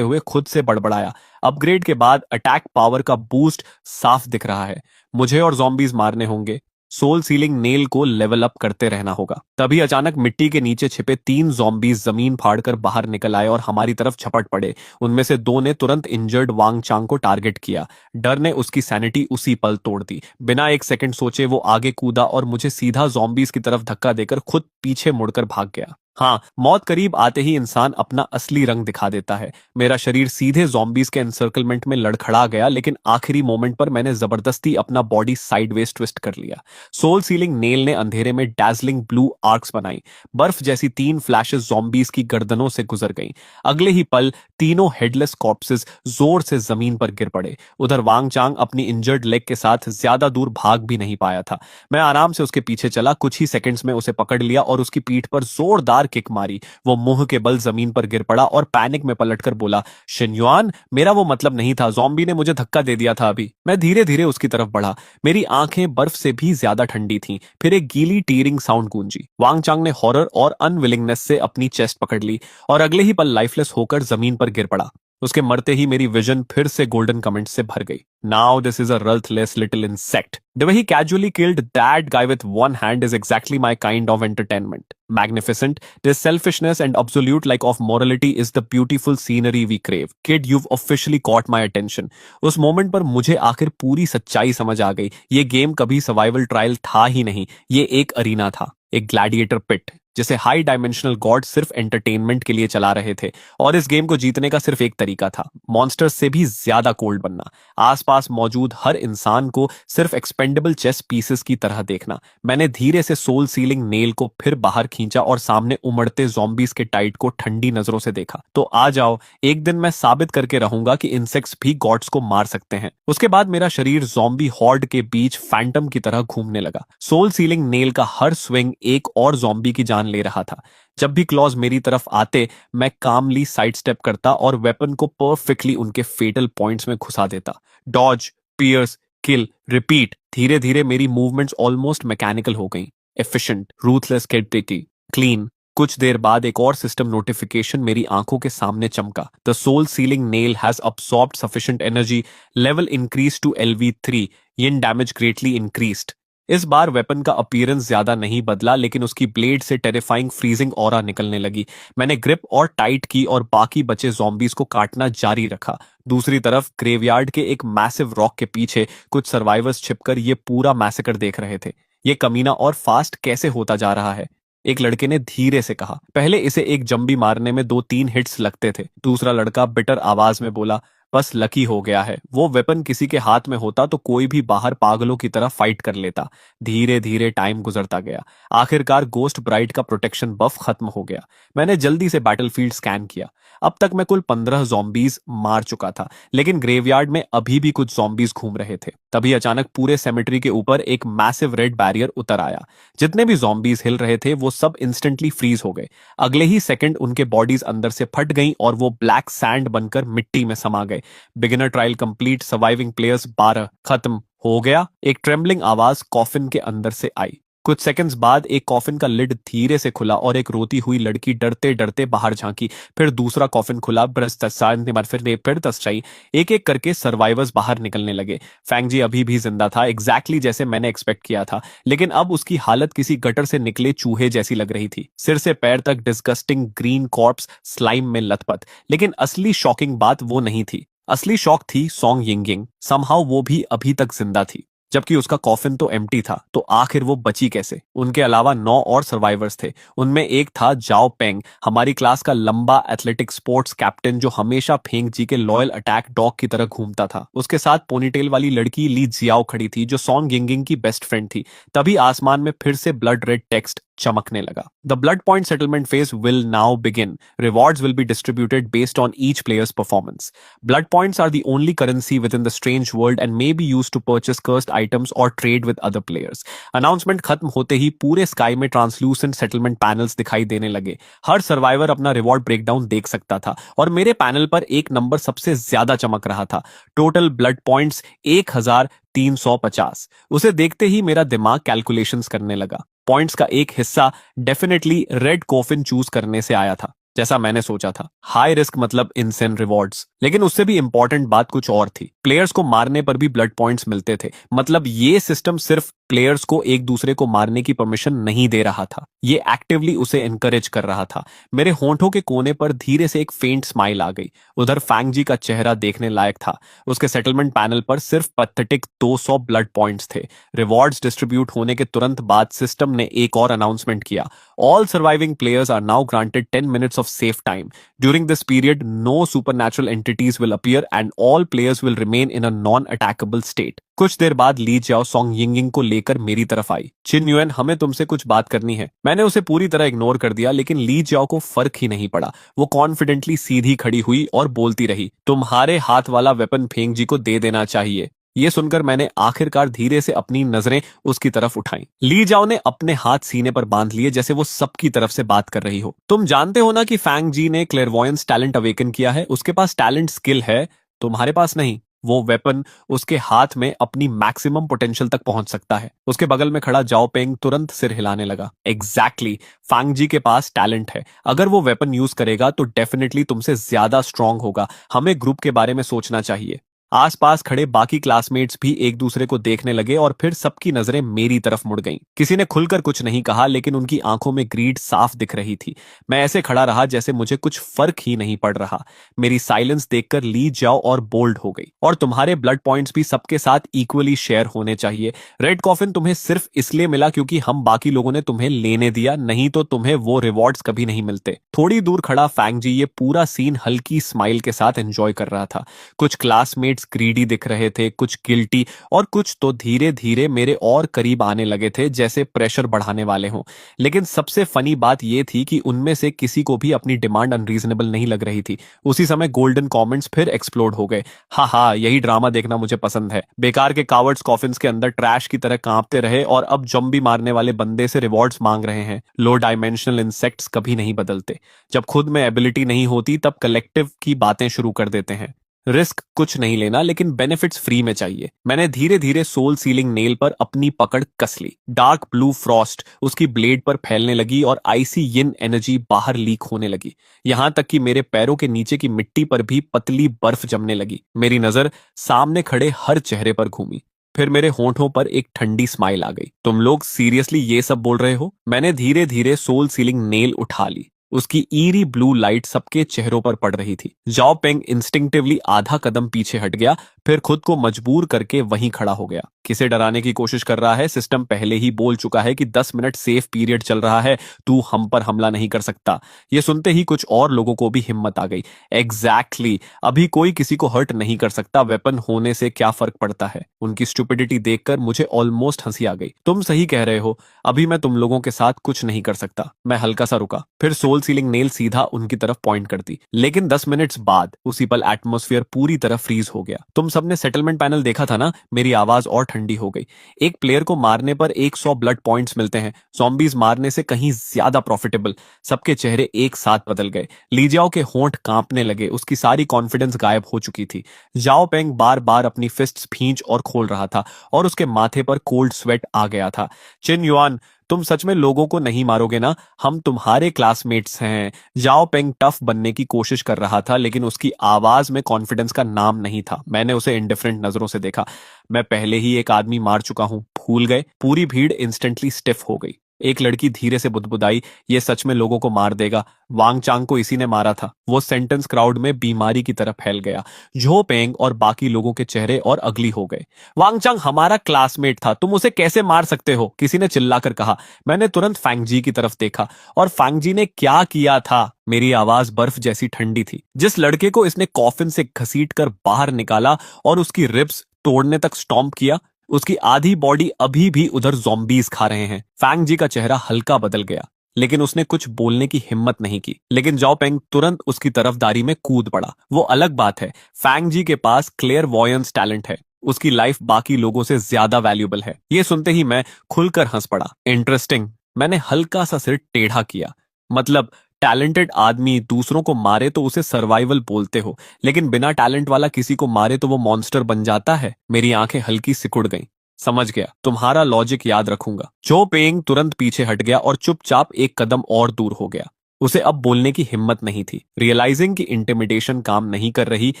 हुए खुद से बड़बड़ाया। अपग्रेड के बाद अटैक पावर का बूस्ट साफ दिख रहा है। मुझे और जॉम्बीज मारने होंगे। सोल सीलिंग नेल को लेवल अप करते रहना होगा। तभी अचानक मिट्टी के नीचे छिपे 3 जॉम्बीज जमीन फाड़कर बाहर निकल आए और हमारी तरफ झपट पड़े। उनमें से 2 ने तुरंत इंजर्ड वांग चांग को टारगेट किया। डर ने उसकी सैनिटी उसी पल तोड़ दी। बिना एक सेकंड सोचे वो आगे कूदा और मुझे सीधा जॉम्बीज की तरफ धक्का देकर खुद पीछे मुड़कर भाग गया। हाँ, मौत करीब आते ही इंसान अपना असली रंग दिखा देता है। मेरा शरीर सीधे जॉम्बीज के एनसर्कलमेंट में लड़खड़ा गया, लेकिन आखिरी मोमेंट पर मैंने जबरदस्ती अपना बॉडी साइडवेज ट्विस्ट कर लिया। सोल सीलिंग नेल ने अंधेरे में डैजलिंग ब्लू आर्क्स बनाई। बर्फ जैसी 3 फ्लैशेस जॉम्बीज की गर्दनों से गुजर गईं। अगले ही पल तीनों हेडलेस कॉर्प्सेस जोर से जमीन पर गिर पड़े। उधर वांग चांग अपनी इंजर्ड लेग के साथ ज्यादा दूर भाग भी नहीं पाया था। मैं आराम से उसके पीछे चला, कुछ ही सेकंड्स में उसे पकड़ लिया और उसकी पीठ पर जोरदार किक मारी। वो मुंह के बल जमीन पर गिर पड़ा और पैनिक में पलटकर बोला, शिन्युआन, मेरा वो मतलब नहीं था। जॉम्बी ने मुझे धक्का दे दिया था अभी। मैं धीरे धीरे उसकी तरफ बढ़ा। मेरी आंखें बर्फ से भी ज्यादा ठंडी थीं। फिर एक गीली टीयरिंग साउंड गूंजी। वांग चांग ने हॉरर और अनविलिंगनेस से अपनी चेस्ट पकड़ ली और अगले ही पल लाइफलेस होकर जमीन पर गिर पड़ा। उसके मरते ही मेरी विजन फिर से गोल्डन कमेंट से भर गई। Now this is a ruthless little insect. The way he casually killed that guy with one hand is exactly my kind of entertainment. Magnificent. This selfishness and absolute lack of morality is the beautiful scenery we crave. Kid, you've officially caught my attention. उस moment पर मुझे आखिर पूरी सच्चाई समझ आ गई। ये game कभी सर्वाइवल ट्रायल था ही नहीं। ये एक अरीना था, एक ग्लैडिएटर पिट, जिसे हाई डायमेंशनल गॉड सिर्फ एंटरटेनमेंट के लिए चला रहे थे। और इस गेम को जीतने का सिर्फ एक तरीका था, मॉन्स्टर्स से भी ज्यादा कोल्ड बनना। आसपास मौजूद हर इंसान को सिर्फ एक्सपेंडेबल चेस पीसेस की तरह देखना। मैंने धीरे से सोल सीलिंग नेल को फिर बाहर खींचा और सामने उमड़ते जॉम्बीज के टाइट को ठंडी नजरों से देखा। तो आ जाओ, एक दिन मैं साबित करके रहूंगा कि इंसेक्ट्स भी गॉड्स को मार सकते हैं। उसके बाद मेरा शरीर जॉम्बी हॉर्ड के बीच फैंटम की तरह घूमने लगा। सोल सीलिंग नेल का हर स्विंग एक और जॉम्बी की जान ले रहा था। जब भी क्लॉज मेरी तरफ आते, मैं कामली साइड स्टेप करता और वेपन को परफेक्टली उनके फेटल पॉइंट्स में घुसा देता। डॉज, पियर्स, किल, रिपीट। धीरे धीरे मेरी मूवमेंट्स ऑलमोस्ट मैकेनिकल हो गईं। Efficient, ruthless, clean. कुछ देर बाद एक और सिस्टम नोटिफिकेशन मेरी आंखों के सामने चमका। The soul sealing nail has absorbed sufficient energy, level increase to LV3, yin damage greatly increased. इस बार वेपन का अपीयरेंस ज्यादा नहीं बदला, लेकिन उसकी ब्लेड से टेरिफाइंग फ्रीजिंग ऑरा निकलने लगी। मैंने ग्रिप और टाइट की और बाकी बचे जॉम्बीज को काटना जारी रखा। दूसरी तरफ ग्रेवयार्ड के एक मैसिव रॉक के पीछे कुछ सर्वाइवर्स छिपकर ये पूरा मैसेकर देख रहे थे। ये कमीना और फास्ट कैसे होता जा रहा है? एक लड़के ने धीरे से कहा। पहले इसे एक जंबी मारने में 2-3 हिट्स लगते थे। दूसरा लड़का बिटर आवाज में बोला, बस लकी हो गया है। वो वेपन किसी के हाथ में होता तो कोई भी बाहर पागलों की तरह फाइट कर लेता। धीरे धीरे टाइम गुजरता गया। आखिरकार गोस्ट ब्राइट का प्रोटेक्शन बफ खत्म हो गया। मैंने जल्दी से बैटलफील्ड स्कैन किया। अब तक मैं कुल 15 जॉम्बीज मार चुका था, लेकिन ग्रेवयार्ड में अभी भी कुछ जॉम्बीज घूम रहे थे। तभी अचानक पूरे सेमेट्री के ऊपर एक मैसिव रेड बैरियर उतर आया। जितने भी जॉम्बीज हिल रहे थे वो सब इंस्टेंटली फ्रीज हो गए। अगले ही सेकंड उनके बॉडीज अंदर से फट गईं और वो ब्लैक सैंड बनकर मिट्टी में समा गए। Beginner trial complete, surviving players 12। खत्म हो गया। एक ट्रेम्बलिंग आवाज कॉफिन के अंदर से आई। कुछ सेकंड्स बाद एक कॉफिन का लिड धीरे से खुला और एक रोती हुई लड़की डरते डरते बाहर झांकी। फिर दूसरा कॉफिन खुला, फिर तस्चाई। एक एक करके सर्वाइवर्स बाहर निकलने लगे। फैंगजी अभी भी जिंदा था, एग्जैक्टली जैसे मैंने एक्सपेक्ट किया था, लेकिन अब उसकी हालत किसी गटर से निकले चूहे जैसी लग रही थी। सिर से पैर तक डिस्गस्टिंग ग्रीन कॉर्प्स स्लाइम में लथपथ। लेकिन असली शॉकिंग बात वो नहीं थी। असली शॉक थी सॉन्ग यिंगिंग, समहाउ वो भी अभी तक जिंदा थी, जबकि उसका कॉफिन तो एम्प्टी था। तो आखिर वो बची कैसे? उनके अलावा 9 और सर्वाइवर्स थे। उनमें एक था जाओ पेंग, हमारी क्लास का लंबा एथलेटिक स्पोर्ट्स कैप्टन जो हमेशा फेंग जी के लॉयल अटैक डॉग की तरह घूमता था। उसके साथ पोनीटेल वाली लड़की ली जियाओ खड़ी थी जो सॉन्ग यिंगिंग की बेस्ट फ्रेंड थी। तभी आसमान में फिर से ब्लड रेड टेक्स्ट चमकने लगा। The blood point settlement phase will now begin. Rewards will be distributed based on each players performance. Blood points are the only currency within the strange world and may be used to purchase cursed items or trade with other players. Announcement खत्म होते ही पूरे sky में translucent settlement panels दिखाई देने लगे। हर survivor अपना reward breakdown देख सकता था और मेरे पैनल पर एक नंबर सबसे ज्यादा चमक रहा था। Total blood points 1350। उसे देखते ही मेरा दिमाग कैलकुलेशंस करने लगा। पॉइंट्स का एक हिस्सा डेफिनेटली रेड कॉफिन चूज करने से आया था, जैसा मैंने सोचा था। हाई रिस्क मतलब इनसेन रिवॉर्ड्स। लेकिन उससे भी इंपॉर्टेंट बात कुछ और थी। प्लेयर्स को मारने पर भी ब्लड पॉइंट्स मिलते थे। मतलब ये सिस्टम सिर्फ प्लेयर्स को एक दूसरे को मारने की परमिशन नहीं दे रहा था, ये एक्टिवली उसे एनकरेज कर रहा था। मेरे होंठों के कोने पर धीरे से एक फेंट स्माइल आ गई। उधर फैंग जी का चेहरा देखने लायक था। उसके सेटलमेंट पैनल पर सिर्फ पैथेटिक 200 ब्लड पॉइंट्स थे। रिवॉर्ड्स डिस्ट्रीब्यूट होने के तुरंत बाद सिस्टम ने एक और अनाउंसमेंट किया। All surviving players are now granted 10 minutes of safe time. During this period, no supernatural entities will appear and all players will remain in a non-attackable state. कुछ देर बाद ली जाओ सॉन्ग यिंगिंग को लेकर मेरी तरफ आई। चिन युएन, हमें तुमसे कुछ बात करनी है। मैंने उसे पूरी तरह इग्नोर कर दिया, लेकिन ली जाओ को फर्क ही नहीं पड़ा। वो कॉन्फिडेंटली सीधी खड़ी हुई और बोलती रही, तुम्हारे हाथ वाला वेपन फेंग जी को दे देना चाहिए। ये सुनकर मैंने आखिरकार धीरे से अपनी नजरें उसकी तरफ उठाई। ली जाओ ने अपने हाथ सीने पर बांध लिए जैसे वो सबकी तरफ से बात कर रही हो। तुम जानते हो ना कि फैंग जी ने क्लेरवॉयंस टैलेंट अवेकन किया है। उसके पास टैलेंट स्किल है, तुम्हारे पास नहीं। वो वेपन उसके हाथ में अपनी मैक्सिमम पोटेंशियल तक पहुंच सकता है। उसके बगल में खड़ा जाओ पेंग तुरंत सिर हिलाने लगा। एग्जैक्टली, फैंग जी के पास टैलेंट है। अगर वो वेपन यूज करेगा तो डेफिनेटली तुमसे ज्यादा स्ट्रांग होगा। हमें ग्रुप के बारे में सोचना चाहिए। आसपास खड़े बाकी क्लासमेट्स भी एक दूसरे को देखने लगे और फिर सबकी नजरें मेरी तरफ मुड़ गईं। किसी ने खुलकर कुछ नहीं कहा, लेकिन उनकी आंखों में ग्रीड साफ दिख रही थी। मैं ऐसे खड़ा रहा जैसे मुझे कुछ फर्क ही नहीं पड़ रहा। मेरी साइलेंस देखकर ली जाओ और बोल्ड हो गई। और तुम्हारे ब्लड पॉइंट्स भी सबके साथ इक्वली शेयर होने चाहिए। रेड कॉफिन तुम्हें सिर्फ इसलिए मिला क्योंकि हम बाकी लोगों ने तुम्हें लेने दिया, नहीं तो तुम्हें वो रिवॉर्ड्स कभी नहीं मिलते। थोड़ी दूर खड़ा फैंग जी ये पूरा सीन हल्की स्माइल के साथ एंजॉय कर रहा था। कुछ क्लासमेट्स ग्रीडी दिख रहे थे, कुछ गिल्टी, और कुछ तो धीरे धीरे मेरे और करीब आने लगे थे जैसे प्रेशर बढ़ाने वाले हों। लेकिन सबसे फनी बात यह थी कि उनमें से किसी को भी अपनी डिमांड अनरीजनेबल नहीं लग रही थी। उसी समय गोल्डन कमेंट्स फिर एक्सप्लोड हो गए। हाँ हाँ, यही ड्रामा देखना मुझे पसंद है। बेकार के कावर्ड्स कॉफिन्स के अंदर ट्रैश की तरह कांपते रहे और अब जम्बी मारने वाले बंदे से रिवॉर्ड्स मांग रहे हैं। लो डायमेंशनल इंसेक्ट्स कभी नहीं बदलते। जब खुद में एबिलिटी नहीं होती तब कलेक्टिव की बातें शुरू कर देते हैं। रिस्क कुछ नहीं लेना, लेकिन बेनिफिट्स फ्री में चाहिए। मैंने धीरे धीरे सोल सीलिंग नेल पर अपनी पकड़ कस ली। डार्क ब्लू फ्रॉस्ट उसकी ब्लेड पर फैलने लगी और आइसी यिन एनर्जी बाहर लीक होने लगी। यहां तक कि मेरे पैरों के नीचे की मिट्टी पर भी पतली बर्फ जमने लगी। मेरी नजर सामने खड़े हर चेहरे पर घूमी। फिर मेरे होंठों पर एक ठंडी स्माइल आ गई। तुम लोग सीरियसली ये सब बोल रहे हो? मैंने धीरे धीरे सोल सीलिंग नेल उठा ली। उसकी ईरी ब्लू लाइट सबके चेहरों पर पड़ रही थी। जाओ पेंग इंस्टिंक्टिवली आधा कदम पीछे हट गया, फिर खुद को मजबूर करके वहीं खड़ा हो गया। किसे डराने की कोशिश कर रहा है? सिस्टम पहले ही बोल चुका है कि 10 मिनट सेफ पीरियड चल रहा है, तू हम पर हमला नहीं कर सकता। ये सुनते ही कुछ और लोगों को भी हिम्मत आ गई। एग्जैक्टली, अभी कोई किसी को हर्ट नहीं कर सकता, वेपन होने से क्या फर्क पड़ता है? उनकी स्टुपिडिटी देखकर मुझे ऑलमोस्ट हंसी आ गई। तुम सही कह रहे हो, अभी मैं तुम लोगों के साथ कुछ नहीं कर सकता। मैं हल्का सा रुका, फिर सोल सीलिंग नेल सीधा उनकी तरफ पॉइंट करती। लेकिन 10 मिनट्स बाद उसी पल एटमॉस्फेयर पूरी तरह फ्रीज हो गया। तुम सबने सेटलमेंट पैनल देखा था ना? मेरी आवाज और ठंडी हो गई। एक प्लेयर को मारने पर 100 ब्लड पॉइंट्स मिलते हैं, ज़ॉम्बीज मारने से कहीं ज्यादा प्रॉफिटेबल। सबके चेहरे एक साथ बदल गए। लीजियाओ के होंठ कांपने लगे, उसकी सारी कॉन्फिडेंस गायब हो चुकी थी। जाओ पेंग बार बार अपनी फिस्ट्स भींच और खोल रहा था और उसके माथे पर कोल्ड स्वेट आ गया था। चिन युआन, तुम सच में लोगों को नहीं मारोगे ना? हम तुम्हारे क्लासमेट्स हैं। जाओ पेंग टफ बनने की कोशिश कर रहा था, लेकिन उसकी आवाज में कॉन्फिडेंस का नाम नहीं था। मैंने उसे इंडिफरेंट नजरों से देखा। मैं पहले ही एक आदमी मार चुका हूं, भूल गए? पूरी भीड़ इंस्टेंटली स्टिफ हो गई। एक लड़की धीरे से बुदबुदाई, ये सच में लोगों को मार देगा। वांग चांग को इसी ने मारा था। वो सेंटेंस क्राउड में बीमारी की तरह फैल गया। झो पेंग और बाकी लोगों के चेहरे और अगली हो गए। वांग चांग हमारा क्लासमेट था, तुम उसे कैसे मार सकते हो, किसी ने चिल्लाकर कहा। मैंने तुरंत फैंगजी की तरफ देखा। और फैंगजी ने क्या किया था? मेरी आवाज बर्फ जैसी ठंडी थी। जिस लड़के को इसने कॉफिन से घसीट कर बाहर निकाला और उसकी रिब्स तोड़ने तक स्टॉम्प किया, उसकी आधी बॉडी अभी भी उधर ज़ॉम्बीज खा रहे हैं। फैंग जी का चेहरा हल्का बदल गया, लेकिन उसने कुछ बोलने की हिम्मत नहीं की। लेकिन जाओ पेंग तुरंत उसकी तरफदारी में कूद पड़ा। वो अलग बात है, फैंग जी के पास क्लियर वॉयंस टैलेंट है। उसकी लाइफ बाकी लोगों से ज्यादा वैल्यूएबल है। ये सुनते ही मैं खुलकर हंस पड़ा। इंटरेस्टिंग। मैंने हल्का सा सिर टेढ़ा किया। मतलब टैलेंटेड आदमी दूसरों को मारे तो उसे सर्वाइवल बोलते हो, लेकिन बिना टैलेंट वाला किसी को मारे तो वो मॉन्स्टर बन जाता है। मेरी आंखें हल्की सिकुड़ गईं। समझ गया, तुम्हारा लॉजिक याद रखूंगा। जो पेंग तुरंत पीछे हट गया और चुपचाप एक कदम और दूर हो गया। उसे अब बोलने की हिम्मत नहीं थी। रियलाइजिंग कि इंटिमिडेशन काम नहीं कर रही,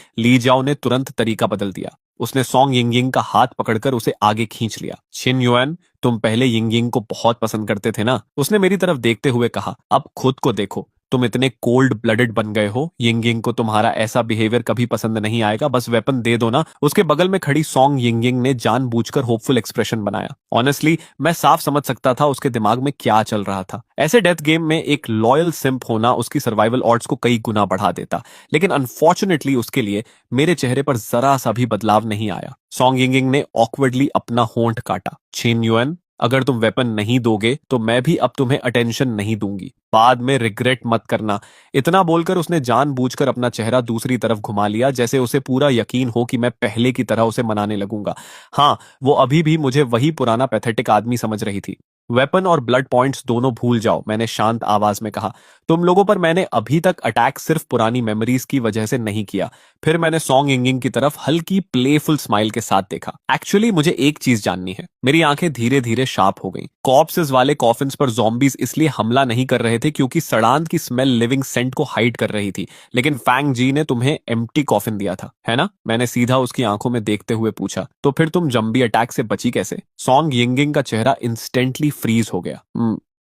ली जाओ ने तुरंत तरीका बदल दिया। उसने सॉन्ग यिंगिंग का हाथ पकड़कर उसे आगे खींच लिया। छिन युआन, तुम पहले यिंगिंग को बहुत पसंद करते थे ना? उसने मेरी तरफ देखते हुए कहा। अब खुद को देखो, तुम इतने कोल्ड ब्लडेड बन गए हो। यिंगिंग को तुम्हारा ऐसा बिहेवियर कभी पसंद नहीं आएगा। बस वेपन दे दो ना। उसके बगल में खड़ी सॉन्ग यिंगिंग ने जानबूझकर होपफुल एक्सप्रेशन बनाया। ऑनेस्टली मैं साफ समझ सकता था उसके दिमाग में क्या चल रहा था। ऐसे डेथ गेम में एक लॉयल सिंप होना उसकी सर्वाइवल ऑड्स को कई गुना बढ़ा देता, लेकिन अनफॉर्चुनेटली उसके लिए मेरे चेहरे पर जरा सा भी बदलाव नहीं आया। सॉन्ग यिंगिंग ने ऑकवर्डली अपना होंठ काटा। छिन युआन, अगर तुम वेपन नहीं दोगे तो मैं भी अब तुम्हें अटेंशन नहीं दूंगी। बाद में रिग्रेट मत करना। इतना बोलकर उसने जानबूझकर अपना चेहरा दूसरी तरफ घुमा लिया, जैसे उसे पूरा यकीन हो कि मैं पहले की तरह उसे मनाने लगूंगा। हाँ, वो अभी भी मुझे वही पुराना पैथेटिक आदमी समझ रही थी। वेपन और ब्लड पॉइंट्स दोनों भूल जाओ, मैंने शांत आवाज में कहा। तुम लोगों पर मैंने अभी तक अटैक सिर्फ पुरानी मेमोरीज की वजह से नहीं किया। फिर मैंने सॉन्ग यिंगिंग की तरफ हल्की प्लेफुल स्माइल के साथ देखा। एक्चुअली मुझे एक चीज जाननी है। मेरी आंखें धीरे धीरे शार्प हो गईं। कॉर्प्सेस वाले कॉफिन्स पर ज़ॉम्बीज इसलिए हमला नहीं कर रहे थे क्योंकि सड़ांत की स्मेल लिविंग सेंट को हाइड कर रही थी, लेकिन फैंग जी ने तुम्हें एम्प्टी कॉफिन दिया था, है ना? मैंने सीधा उसकी आंखों में देखते हुए पूछा। तो फिर तुम जंबी अटैक से बची कैसे? सॉन्ग यिंगिंग का चेहरा इंस्टेंटली फ्रीज हो गया।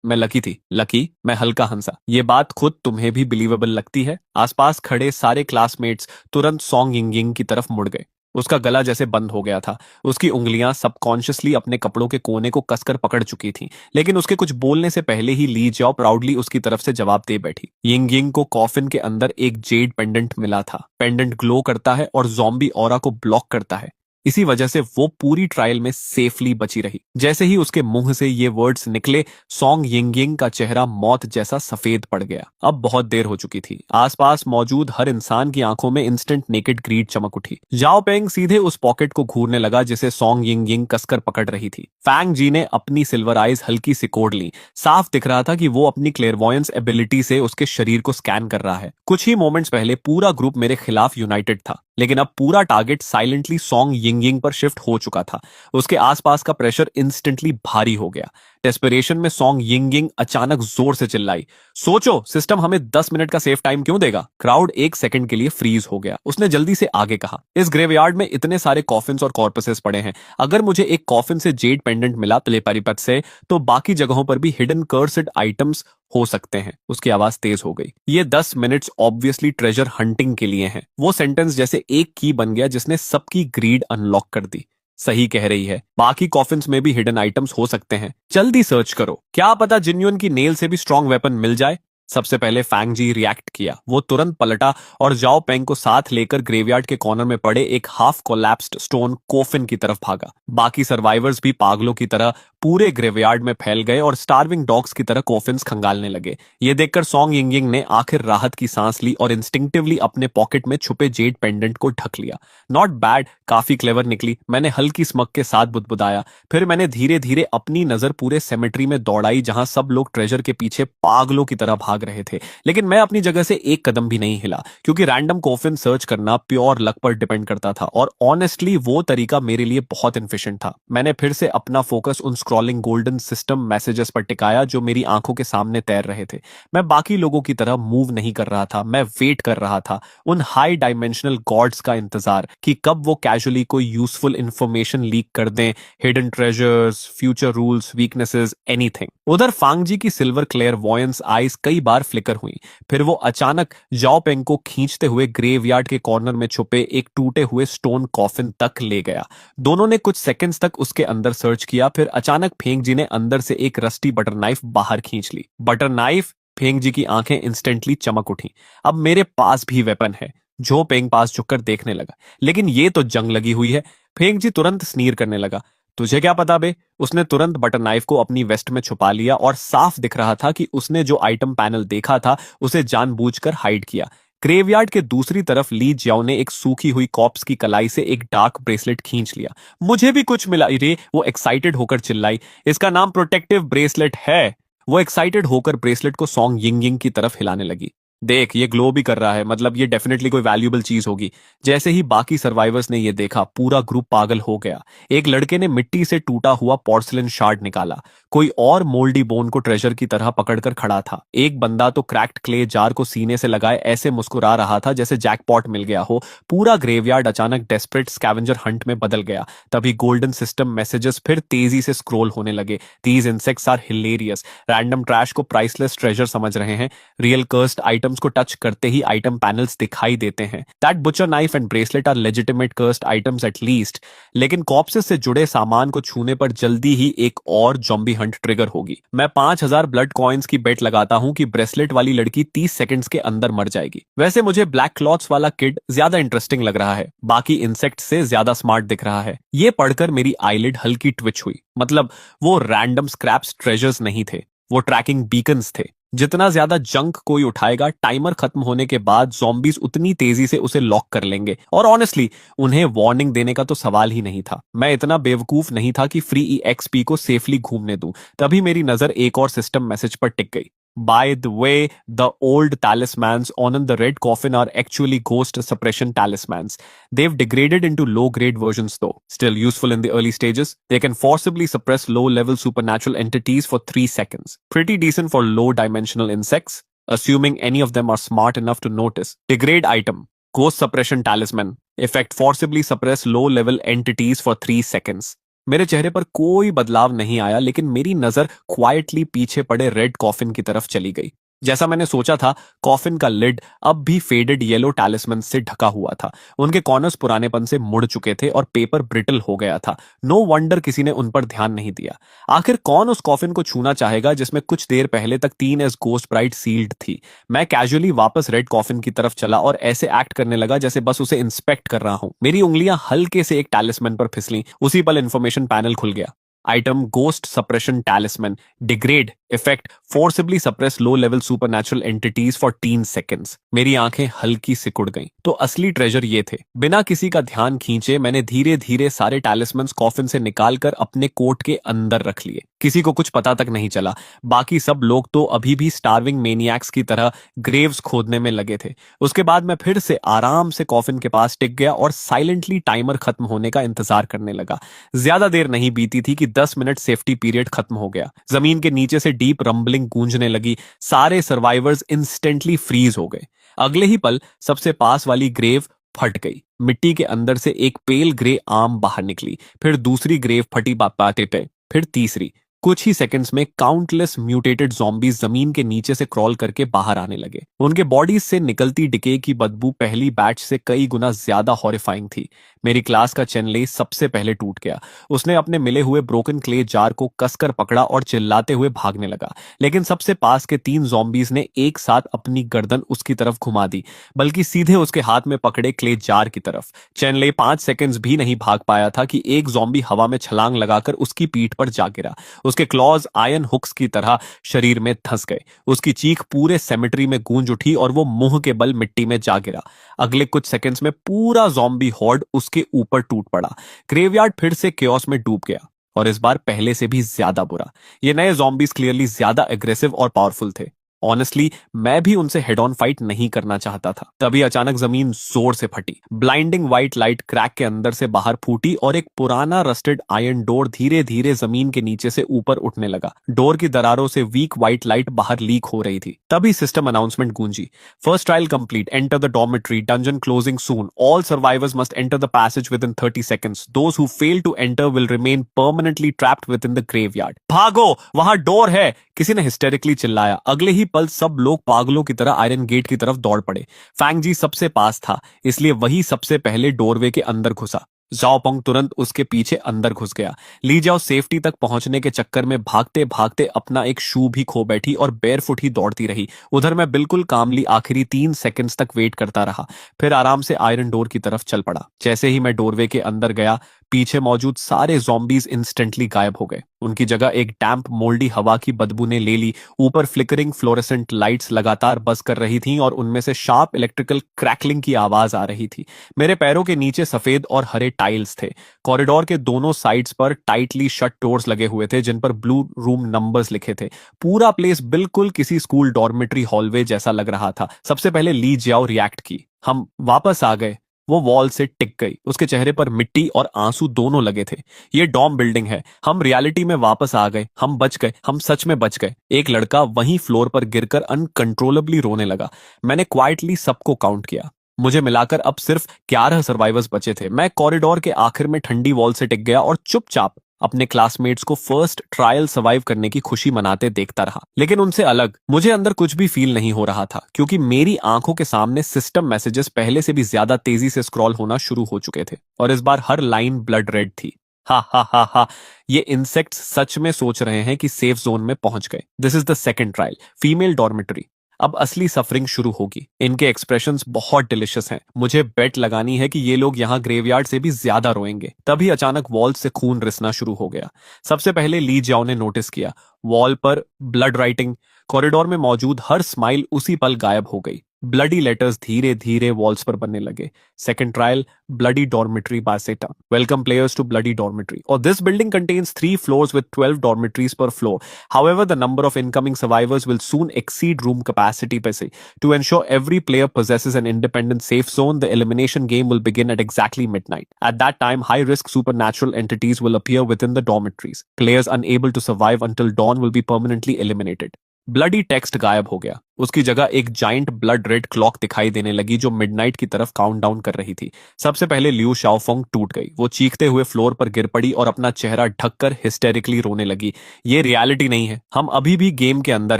मैं लकी थी। लकी? मैं हल्का हंसा। ये बात खुद तुम्हें भी बिलीवेबल लगती है? आसपास खड़े सारे क्लासमेट्स तुरंत सॉन्ग यिंगिंग की तरफ मुड़ गए। उसका गला जैसे बंद हो गया था। उसकी उंगलियां सबकॉन्शियसली अपने कपड़ों के कोने को कसकर पकड़ चुकी थीं, लेकिन उसके कुछ बोलने से पहले ही ली जाओ प्राउडली उसकी तरफ से जवाब दे बैठी। यिंग यिंग को कॉफिन के अंदर एक जेड पेंडेंट मिला था। पेंडेंट ग्लो करता है और ज़ॉम्बी ऑरा को ब्लॉक करता है। इसी वजह से वो पूरी ट्रायल में सेफली बची रही। जैसे ही उसके मुंह से ये वर्ड्स निकले, सॉन्ग यिंग यिंग का चेहरा मौत जैसा सफेद पड़ गया। अब बहुत देर हो चुकी थी। आसपास मौजूद हर इंसान की आंखों में इंस्टेंट नेकेड ग्रीड चमक उठी। जाओ पेंग सीधे उस पॉकेट को घूरने लगा जिसे सॉन्ग यिंग यिंग कसकर पकड़ रही थी। फैंग जी ने अपनी सिल्वर आइज हल्की सिकोड़ ली। साफ दिख रहा था कि वो अपनी क्लेयरवॉयंस एबिलिटी से उसके शरीर को स्कैन कर रहा है। कुछ ही मोमेंट्स पहले पूरा ग्रुप मेरे खिलाफ यूनाइटेड था, लेकिन अब पूरा target silently song Ying Ying पर शिफ्ट हो चुका था। उसके आसपास का प्रेशर इंस्टेंटली भारी हो गया। डेस्परेशन में सॉन्ग यिंग यिंग अचानक जोर से चिल्लाई, सोचो सिस्टम हमें 10 मिनट का सेफ टाइम क्यों देगा? क्राउड एक सेकंड के लिए फ्रीज हो गया। उसने जल्दी से आगे कहा, इस ग्रेवयार्ड में इतने सारे कॉफिन्स और कॉर्पसेस पड़े हैं। अगर मुझे एक कॉफिन से जेड पेंडेंट मिला तेलेपारिपत से, तो बाकी जगहों पर भी हिडन कर्स्ड आइटम्स हो सकते हैं। उसकी आवाज तेज हो गई। ये 10 मिनट्स ऑब्वियसली ट्रेजर हंटिंग के लिए हैं। वो सेंटेंस जैसे एक की बन गया जिसने सबकी ग्रीड अनलॉक कर दी। सही कह रही है, बाकी कॉफिन्स में भी हिडन आइटम्स हो सकते हैं। जल्दी सर्च करो, क्या पता जिन्युन की नेल से भी स्ट्रॉन्ग वेपन मिल जाए। सबसे पहले फैंग जी रिएक्ट किया। वो तुरंत पलटा और जाओ पेंग को साथ लेकर ग्रेवयार्ड के कॉर्नर में पड़े एक हाफ कोलैप्स्ड स्टोन कोफिन की तरफ भागा। बाकी सर्वाइवर्स भी पागलों की तरह पूरे ग्रेवयार्ड में फैल गए और स्टार्विंग डॉग्स की तरह कोफिन्स खंगालने लगे। ये देखकर सॉन्ग यिंग यिंग ने आखिर राहत की सांस ली और इंस्टिंक्टिवली अपने पॉकेट में छुपे जेड पेंडेंट को ढक लिया। नॉट बैड, काफी क्लेवर निकली, मैंने हल्की स्मक के साथ बुदबुदाया। फिर मैंने धीरे धीरे अपनी नजर पूरे सेमेट्री में दौड़ाई जहां सब लोग ट्रेजर के पीछे पागलों की तरह भाग रहे थे, लेकिन मैं अपनी जगह से एक कदम भी नहीं हिला, क्योंकि रैंडम कोफिन सर्च करना प्योर लक पर डिपेंड करता था और ऑनेस्टली वो तरीका मेरे लिए बहुत इनफिशिएंट था। मैंने फिर से अपना फोकस उन स्क्रॉलिंग गोल्डन सिस्टम मैसेजेस पर टिकाया जो मेरी आंखों के सामने तैर रहे थे। मैं बाकी लोगों की तरह मूव नहीं कर रहा था, मैं वेट कर रहा था, उन हाई डायमेंशनल गॉड्स का इंतजार कि कब वो कैजुअली कोई यूजफुल इंफॉर्मेशन लीक कर दें, hidden treasures, future rules, weaknesses, anything. उधर फांगजी की सिल्वर क्लेयर वॉयंस आईज कई बार फ्लिकर हुई, फिर वो अचानक जाओ पेंग को खींचते हुए ग्रेवयार्ड के कॉर्नर में छुपे एक टूटे हुए स्टोन कॉफिन तक ले गया। दोनों ने कुछ सेकंड्स तक उसके अंदर सर्च किया, फिर अचानक फेंग जी ने अंदर से एक रस्टी बटर नाइफ बाहर खींच ली। Butter knife? फेंग जी की आंखें इंस्टेंटली चमक उठी। अब मेरे पास भी वेपन है। जो पेंग पास झुककर देखने लगा। लेकिन ये तो जंग लगी हुई है। फेंग जी तुरंत स्नीर करने लगा। तुझे क्या पता बे? उसने तुरंत बटर नाइफ को अपनी वेस्ट में छुपा लिया और साफ दिख रहा था कि उसने जो आइटम पैनल देखा था उसे जानबूझकर हाइड किया। ग्रेवयार्ड के दूसरी तरफ ली जियाओ ने एक सूखी हुई कॉप्स की कलाई से एक डार्क ब्रेसलेट खींच लिया। मुझे भी कुछ मिला रे, वो एक्साइटेड होकर चिल्लाई। इसका नाम प्रोटेक्टिव ब्रेसलेट है। वो एक्साइटेड होकर ब्रेसलेट को सॉन्ग यिंग यिंग की तरफ हिलाने लगी। देख, ये ग्लो भी कर रहा है, मतलब ये डेफिनेटली कोई वैल्यूएबल चीज होगी। जैसे ही बाकी सर्वाइवर्स ने ये देखा, पूरा ग्रुप पागल हो गया। एक लड़के ने मिट्टी से टूटा हुआ पोर्सलिन शार्ड निकाला। कोई और मोल्डी बोन को ट्रेजर की तरह पकड़कर खड़ा था। एक बंदा तो क्रैक्ड क्ले जार को सीने से लगाए ऐसे मुस्कुरा रहा था जैसे जैकपॉट मिल गया हो। पूरा ग्रेवयार्ड अचानक डेस्परेट स्कैवेंजर हंट में बदल गया। तभी गोल्डन सिस्टम मैसेजेस फिर तेजी से स्क्रॉल होने लगे। These insects are hilarious. Random trash को प्राइसलेस ट्रेजर समझ रहे हैं। रियल कर्स्ड आइटम्स को टच करते ही आइटम पैनल्स दिखाई देते हैं। That butcher knife and bracelet are legitimate cursed items at least. लेकिन कॉप्सेस से जुड़े सामान को छूने पर जल्दी ही एक और जॉम्बी हंट ट्रिगर होगी। मैं 5,000 ब्लड कॉइन्स की बेट लगाता हूं कि ब्रेसलेट वाली लड़की 30 सेकंड्स के अंदर मर जाएगी। वैसे मुझे ब्लैक क्लॉथ्स वाला किड ज्यादा इंटरेस्टिंग लग रहा है, बाकी इंसेक्ट से ज्यादा स्मार्ट दिख रहा है। ये पढ़कर मेरी आईलिड हल्की ट्विच हुई। मतलब वो रैंडम स्क्रैप्स ट्रेजर्स नहीं थे, वो ट्रैकिंग बीकन्स थे। जितना ज्यादा जंक कोई उठाएगा, टाइमर खत्म होने के बाद ज़ॉम्बीज उतनी तेजी से उसे लॉक कर लेंगे। और ऑनेस्टली उन्हें वार्निंग देने का तो सवाल ही नहीं था। मैं इतना बेवकूफ नहीं था कि फ्री EXP को सेफली घूमने दूं। तभी मेरी नजर एक और सिस्टम मैसेज पर टिक गई। By the way, the old talismans on the red coffin are actually ghost suppression talismans. They've degraded into low-grade versions though. Still useful in the early stages. They can forcibly suppress low-level supernatural entities for 3 seconds. Pretty decent for low-dimensional insects, assuming any of them are smart enough to notice. Degrade item. Ghost suppression talisman. Effect forcibly suppress low-level entities for 3 seconds. मेरे चेहरे पर कोई बदलाव नहीं आया, लेकिन मेरी नजर क्वाइटली पीछे पड़े रेड कॉफिन की तरफ चली गई। जैसा मैंने सोचा था, कॉफिन का लिड अब भी फेडेड येलो टैलिस्मन से ढका हुआ था। उनके कॉर्नर्स पुरानेपन से मुड़ चुके थे और पेपर ब्रिटल हो गया था। नो वंडर किसी ने उन पर ध्यान नहीं दिया। आखिर कौन उस कॉफिन को छूना चाहेगा जिसमें कुछ देर पहले तक 3S गोस्ट ब्राइट सील्ड थी। मैं कैजुअली वापस रेड कॉफिन की तरफ चला और ऐसे एक्ट करने लगा जैसे बस उसे इंस्पेक्ट कर रहा हूं। मेरी उंगलियां हल्के से एक टैलिस्मन पर फिसली। उसी पल इंफॉर्मेशन पैनल खुल गया। Item ghost suppression talisman. Degrade effect forcibly suppress low level supernatural entities for 10 seconds. मेरी आंखें हल्की सिकुड़ गईं। तो असली ट्रेजर ये थे। बिना किसी का ध्यान खींचे मैंने धीरे धीरे सारे टैलिस्मन्स कॉफिन से निकालकर अपने कोट के अंदर रख लिए। किसी को कुछ पता तक नहीं चला। बाकी सब लोग तो अभी भी स्टार्विंग मेनियाक्स की तरह ग्रेव्स खोदने में लगे थे। उसके बाद मैं फिर से आराम से कॉफिन के पास टिक गया और साइलेंटली टाइमर खत्म होने का इंतजार करने लगा। ज्यादा देर नहीं बीती थी कि 10 मिनट सेफ्टी पीरियड खत्म हो गया। जमीन के नीचे से डीप रंबलिंग गूंजने लगी। सारे सर्वाइवर्स इंस्टेंटली फ्रीज हो गए। अगले ही पल सबसे पास वाली ग्रेव फट गई। मिट्टी के अंदर से एक पेल ग्रे आर्म बाहर निकली। फिर दूसरी ग्रेव फटी पाते पे, फिर तीसरी। कुछ ही सेकंड्स में काउंटलेस म्यूटेटेड ज़ॉम्बीज जमीन के नीचे से क्रॉल करके बाहर आने लगे। उनके बॉडीज से निकलती डिके की बदबू पहली बैच से कई गुना ज्यादा हॉरिफाइंग थी। मेरी क्लास का चेनले सबसे पहले टूट गया। उसने अपने मिले हुए ब्रोकन क्ले जार को कसकर पकड़ा और चिल्लाते हुए भागने लगा। लेकिन सबसे पास के 3 ज़ॉम्बीज ने एक साथ अपनी गर्दन उसकी तरफ घुमा दी, बल्कि सीधे उसके हाथ में पकड़े क्ले जार की तरफ। चेनले 5 सेकंड्स भी नहीं भाग पाया था कि एक ज़ॉम्बी हवा में छलांग लगाकर उसकी पीठ पर जा गिरा। उसके क्लॉज आयन हुक्स की तरह शरीर में धंस गए। उसकी चीख पूरे सेमेट्री में गूंज उठी और वो मुंह के बल मिट्टी में जा गिरा। अगले कुछ सेकंड्स में पूरा ज़ॉम्बी हॉर्ड उसके ऊपर टूट पड़ा। ग्रेवयार्ड फिर से केओस में डूब गया, और इस बार पहले से भी ज्यादा बुरा। ये नए ज़ॉम्बीज क्लियरली ज्यादा एग्रेसिव और पावरफुल थे। ऑनेस्टली मैं भी उनसे हेड ऑन फाइट नहीं करना चाहता था। तभी अचानक जमीन जोर से फटी। ब्लाइंडिंग व्हाइट लाइट क्रैक के अंदर से बाहर फूटी और एक पुराना रस्टेड आयरन डोर धीरे धीरे जमीन के नीचे से ऊपर उठने लगा। डोर की दरारों से वीक व्हाइट लाइट बाहर लीक हो रही थी। तभी system announcement Gunji. First trial complete, enter the dormitory, dungeon closing soon, all survivors must enter the passage with in 30 seconds. Those who fail to enter will remain permanently trapped within the graveyard. भागो, वहां door है, किसी ने हिस्टेरिकली चिल्लाया। अगले ही पल सब लोग पागलों की तरह आयरन गेट की तरफ दौड़ पड़े। फैंग जी सबसे पास था, इसलिए वही सबसे पहले डोरवे के अंदर घुसा। जाओ पोंग तुरंत उसके पीछे अंदर घुस गया। ली जाओ सेफ्टी तक पहुंचने के चक्कर में भागते भागते अपना एक शू भी खो बैठी और बेयरफुट ही दौड़ती रही। उधर मैं बिल्कुल कामली आखिरी 3 seconds तक वेट करता रहा, फिर आराम से आयरन डोर की तरफ चल पड़ा। जैसे ही मैं डोरवे के अंदर गया, पीछे मौजूद सारे ज़ॉम्बीज इंस्टेंटली गायब हो गए। उनकी जगह एक डैम्प मोल्डी हवा की बदबू ने ले ली। ऊपर फ्लिकरिंग फ्लोरेसेंट लाइट्स लगातार बज कर रही थीं और उनमें से शार्प इलेक्ट्रिकल क्रैकलिंग की आवाज आ रही थी। मेरे पैरों के नीचे सफेद और हरे टाइल्स थे। कॉरिडोर के दोनों साइड्स पर टाइटली शट डोर्स लगे हुए थे जिन पर ब्लू रूम नंबर्स लिखे थे। पूरा प्लेस बिल्कुल किसी स्कूल डॉर्मेट्री हॉलवे जैसा लग रहा था। सबसे पहले ली जियाओ रिएक्ट की। हम वापस आ गए। वो वॉल से टिक गई। उसके चेहरे पर मिट्टी और आंसू दोनों लगे थे। ये डॉम बिल्डिंग है, हम रियलिटी में वापस आ गए, हम बच गए, हम सच में बच गए। एक लड़का वहीं फ्लोर पर गिरकर अनकंट्रोलेबली रोने लगा। मैंने क्वाइटली सबको काउंट किया। मुझे मिलाकर अब सिर्फ 11 सर्वाइवर्स बचे थे। मैं कॉरिडोर के आखिर में ठंडी वॉल से टिक गया और चुपचाप अपने क्लासमेट्स को फर्स्ट ट्रायल सर्वाइव करने की खुशी मनाते देखता रहा। लेकिन उनसे अलग मुझे अंदर कुछ भी फील नहीं हो रहा था, क्योंकि मेरी आंखों के सामने सिस्टम मैसेजेस पहले से भी ज्यादा तेजी से स्क्रॉल होना शुरू हो चुके थे और इस बार हर लाइन ब्लड रेड थी। हा हा हा हा, ये इंसेक्ट्स सच में सोच रहे हैं कि सेफ जोन में पहुंच गए। This is the second trial, female dormitory. अब असली सफरिंग शुरू होगी। इनके एक्सप्रेशंस बहुत डिलिशियस हैं। मुझे बेट लगानी है कि ये लोग यहाँ ग्रेवयार्ड से भी ज्यादा रोएंगे। तभी अचानक वॉल से खून रिसना शुरू हो गया। सबसे पहले ली जाओ ने नोटिस किया, वॉल पर ब्लड राइटिंग। कॉरिडोर में मौजूद हर स्माइल उसी पल गायब हो गई। ब्लडी लेटर्स धीरे धीरे वॉल्स पर बनने लगे। सेकेंड ट्रायल, ब्लडी डॉर्मेट्री बासेटा, welcome players to bloody dormitory, और this building contains 3 floors with 12 dormitories per floor. However, the number of incoming survivors will soon exceed room capacity per se. To ensure every player possesses an independent safe zone, the elimination game will begin at exactly midnight. At that time, high-risk supernatural entities will appear within the dormitories. Players unable to survive until dawn will be permanently eliminated. Bloody text गायब हो गया। उसकी जगह एक giant blood red clock दिखाई देने लगी जो मिडनाइट की तरफ काउंटडाउन कर रही थी। सबसे पहले लियू शाओफोंग टूट गई। वो चीखते हुए फ्लोर पर गिर पड़ी और अपना चेहरा ढककर हिस्टेरिकली रोने लगी। ये रियलिटी नहीं है, हम अभी भी गेम के अंदर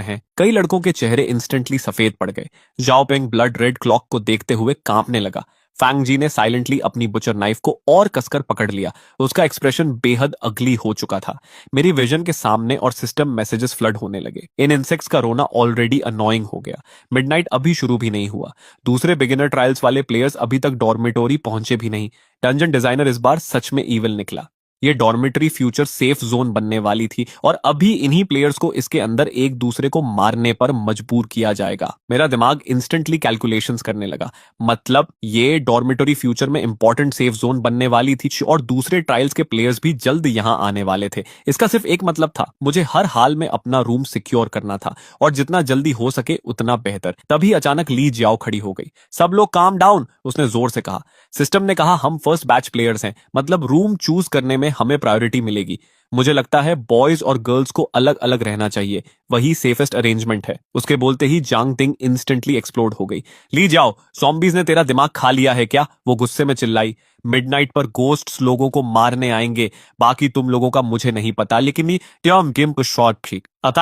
हैं। कई लड़कों के चेहरे इंस्टेंटली सफेद पड़ गए। जाओ पेंग ब्लड रेड क्लॉक को देखते हुए कांपने लगा। फैंग जी ने साइलेंटली अपनी बुचर नाइफ को और कसकर पकड़ लिया। उसका एक्सप्रेशन बेहद अगली हो चुका था। मेरी विजन के सामने और सिस्टम मैसेजेस फ्लड होने लगे। इन इंसेक्ट्स का रोना ऑलरेडी अनोइंग हो गया। मिडनाइट अभी शुरू भी नहीं हुआ। दूसरे बिगिनर ट्रायल्स वाले प्लेयर्स अभी तक डॉर्मेटोरी पहुंचे भी नहीं। डंजन डिजाइनर इस बार सच में ईविल निकला। ये डॉर्मेटरी फ्यूचर सेफ जोन बनने वाली थी और अभी इन्हीं प्लेयर्स को इसके अंदर एक दूसरे को मारने पर मजबूर किया जाएगा। मेरा दिमाग इंस्टेंटली कैलकुलेशंस करने लगा। मतलब ये डॉर्मेटरी फ्यूचर में इंपॉर्टेंट सेफ जोन बनने वाली थी और दूसरे ट्रायल्स के प्लेयर्स भी जल्द यहां आने वाले थे। इसका सिर्फ एक मतलब था, मुझे हर हाल में अपना रूम सिक्योर करना था और जितना जल्दी हो सके उतना बेहतर। तभी अचानक ली जियाओ खड़ी हो गई। सब लोग काम डाउन, उसने जोर से कहा। सिस्टम ने कहा हम फर्स्ट बैच प्लेयर्स हैं, मतलब रूम चूज करने में हमें प्रायोरिटी मिलेगी। मुझे लगता है बॉयज और गर्ल्स को अलग अलग रहना चाहिए, वही सेफेस्ट अरेंजमेंट है। उसके बोलते ही जांग तिंग इंस्टेंटली एक्सप्लोड हो गई। ली जाओ, ज़ॉम्बीज़ ने तेरा दिमाग खा लिया है क्या? वो गुस्से में चिल्लाई। मिडनाइट पर गोस्ट्स लोगों को मारने आएंगे, बाकी तुम लोगों का मुझे नहीं पता, लेकिन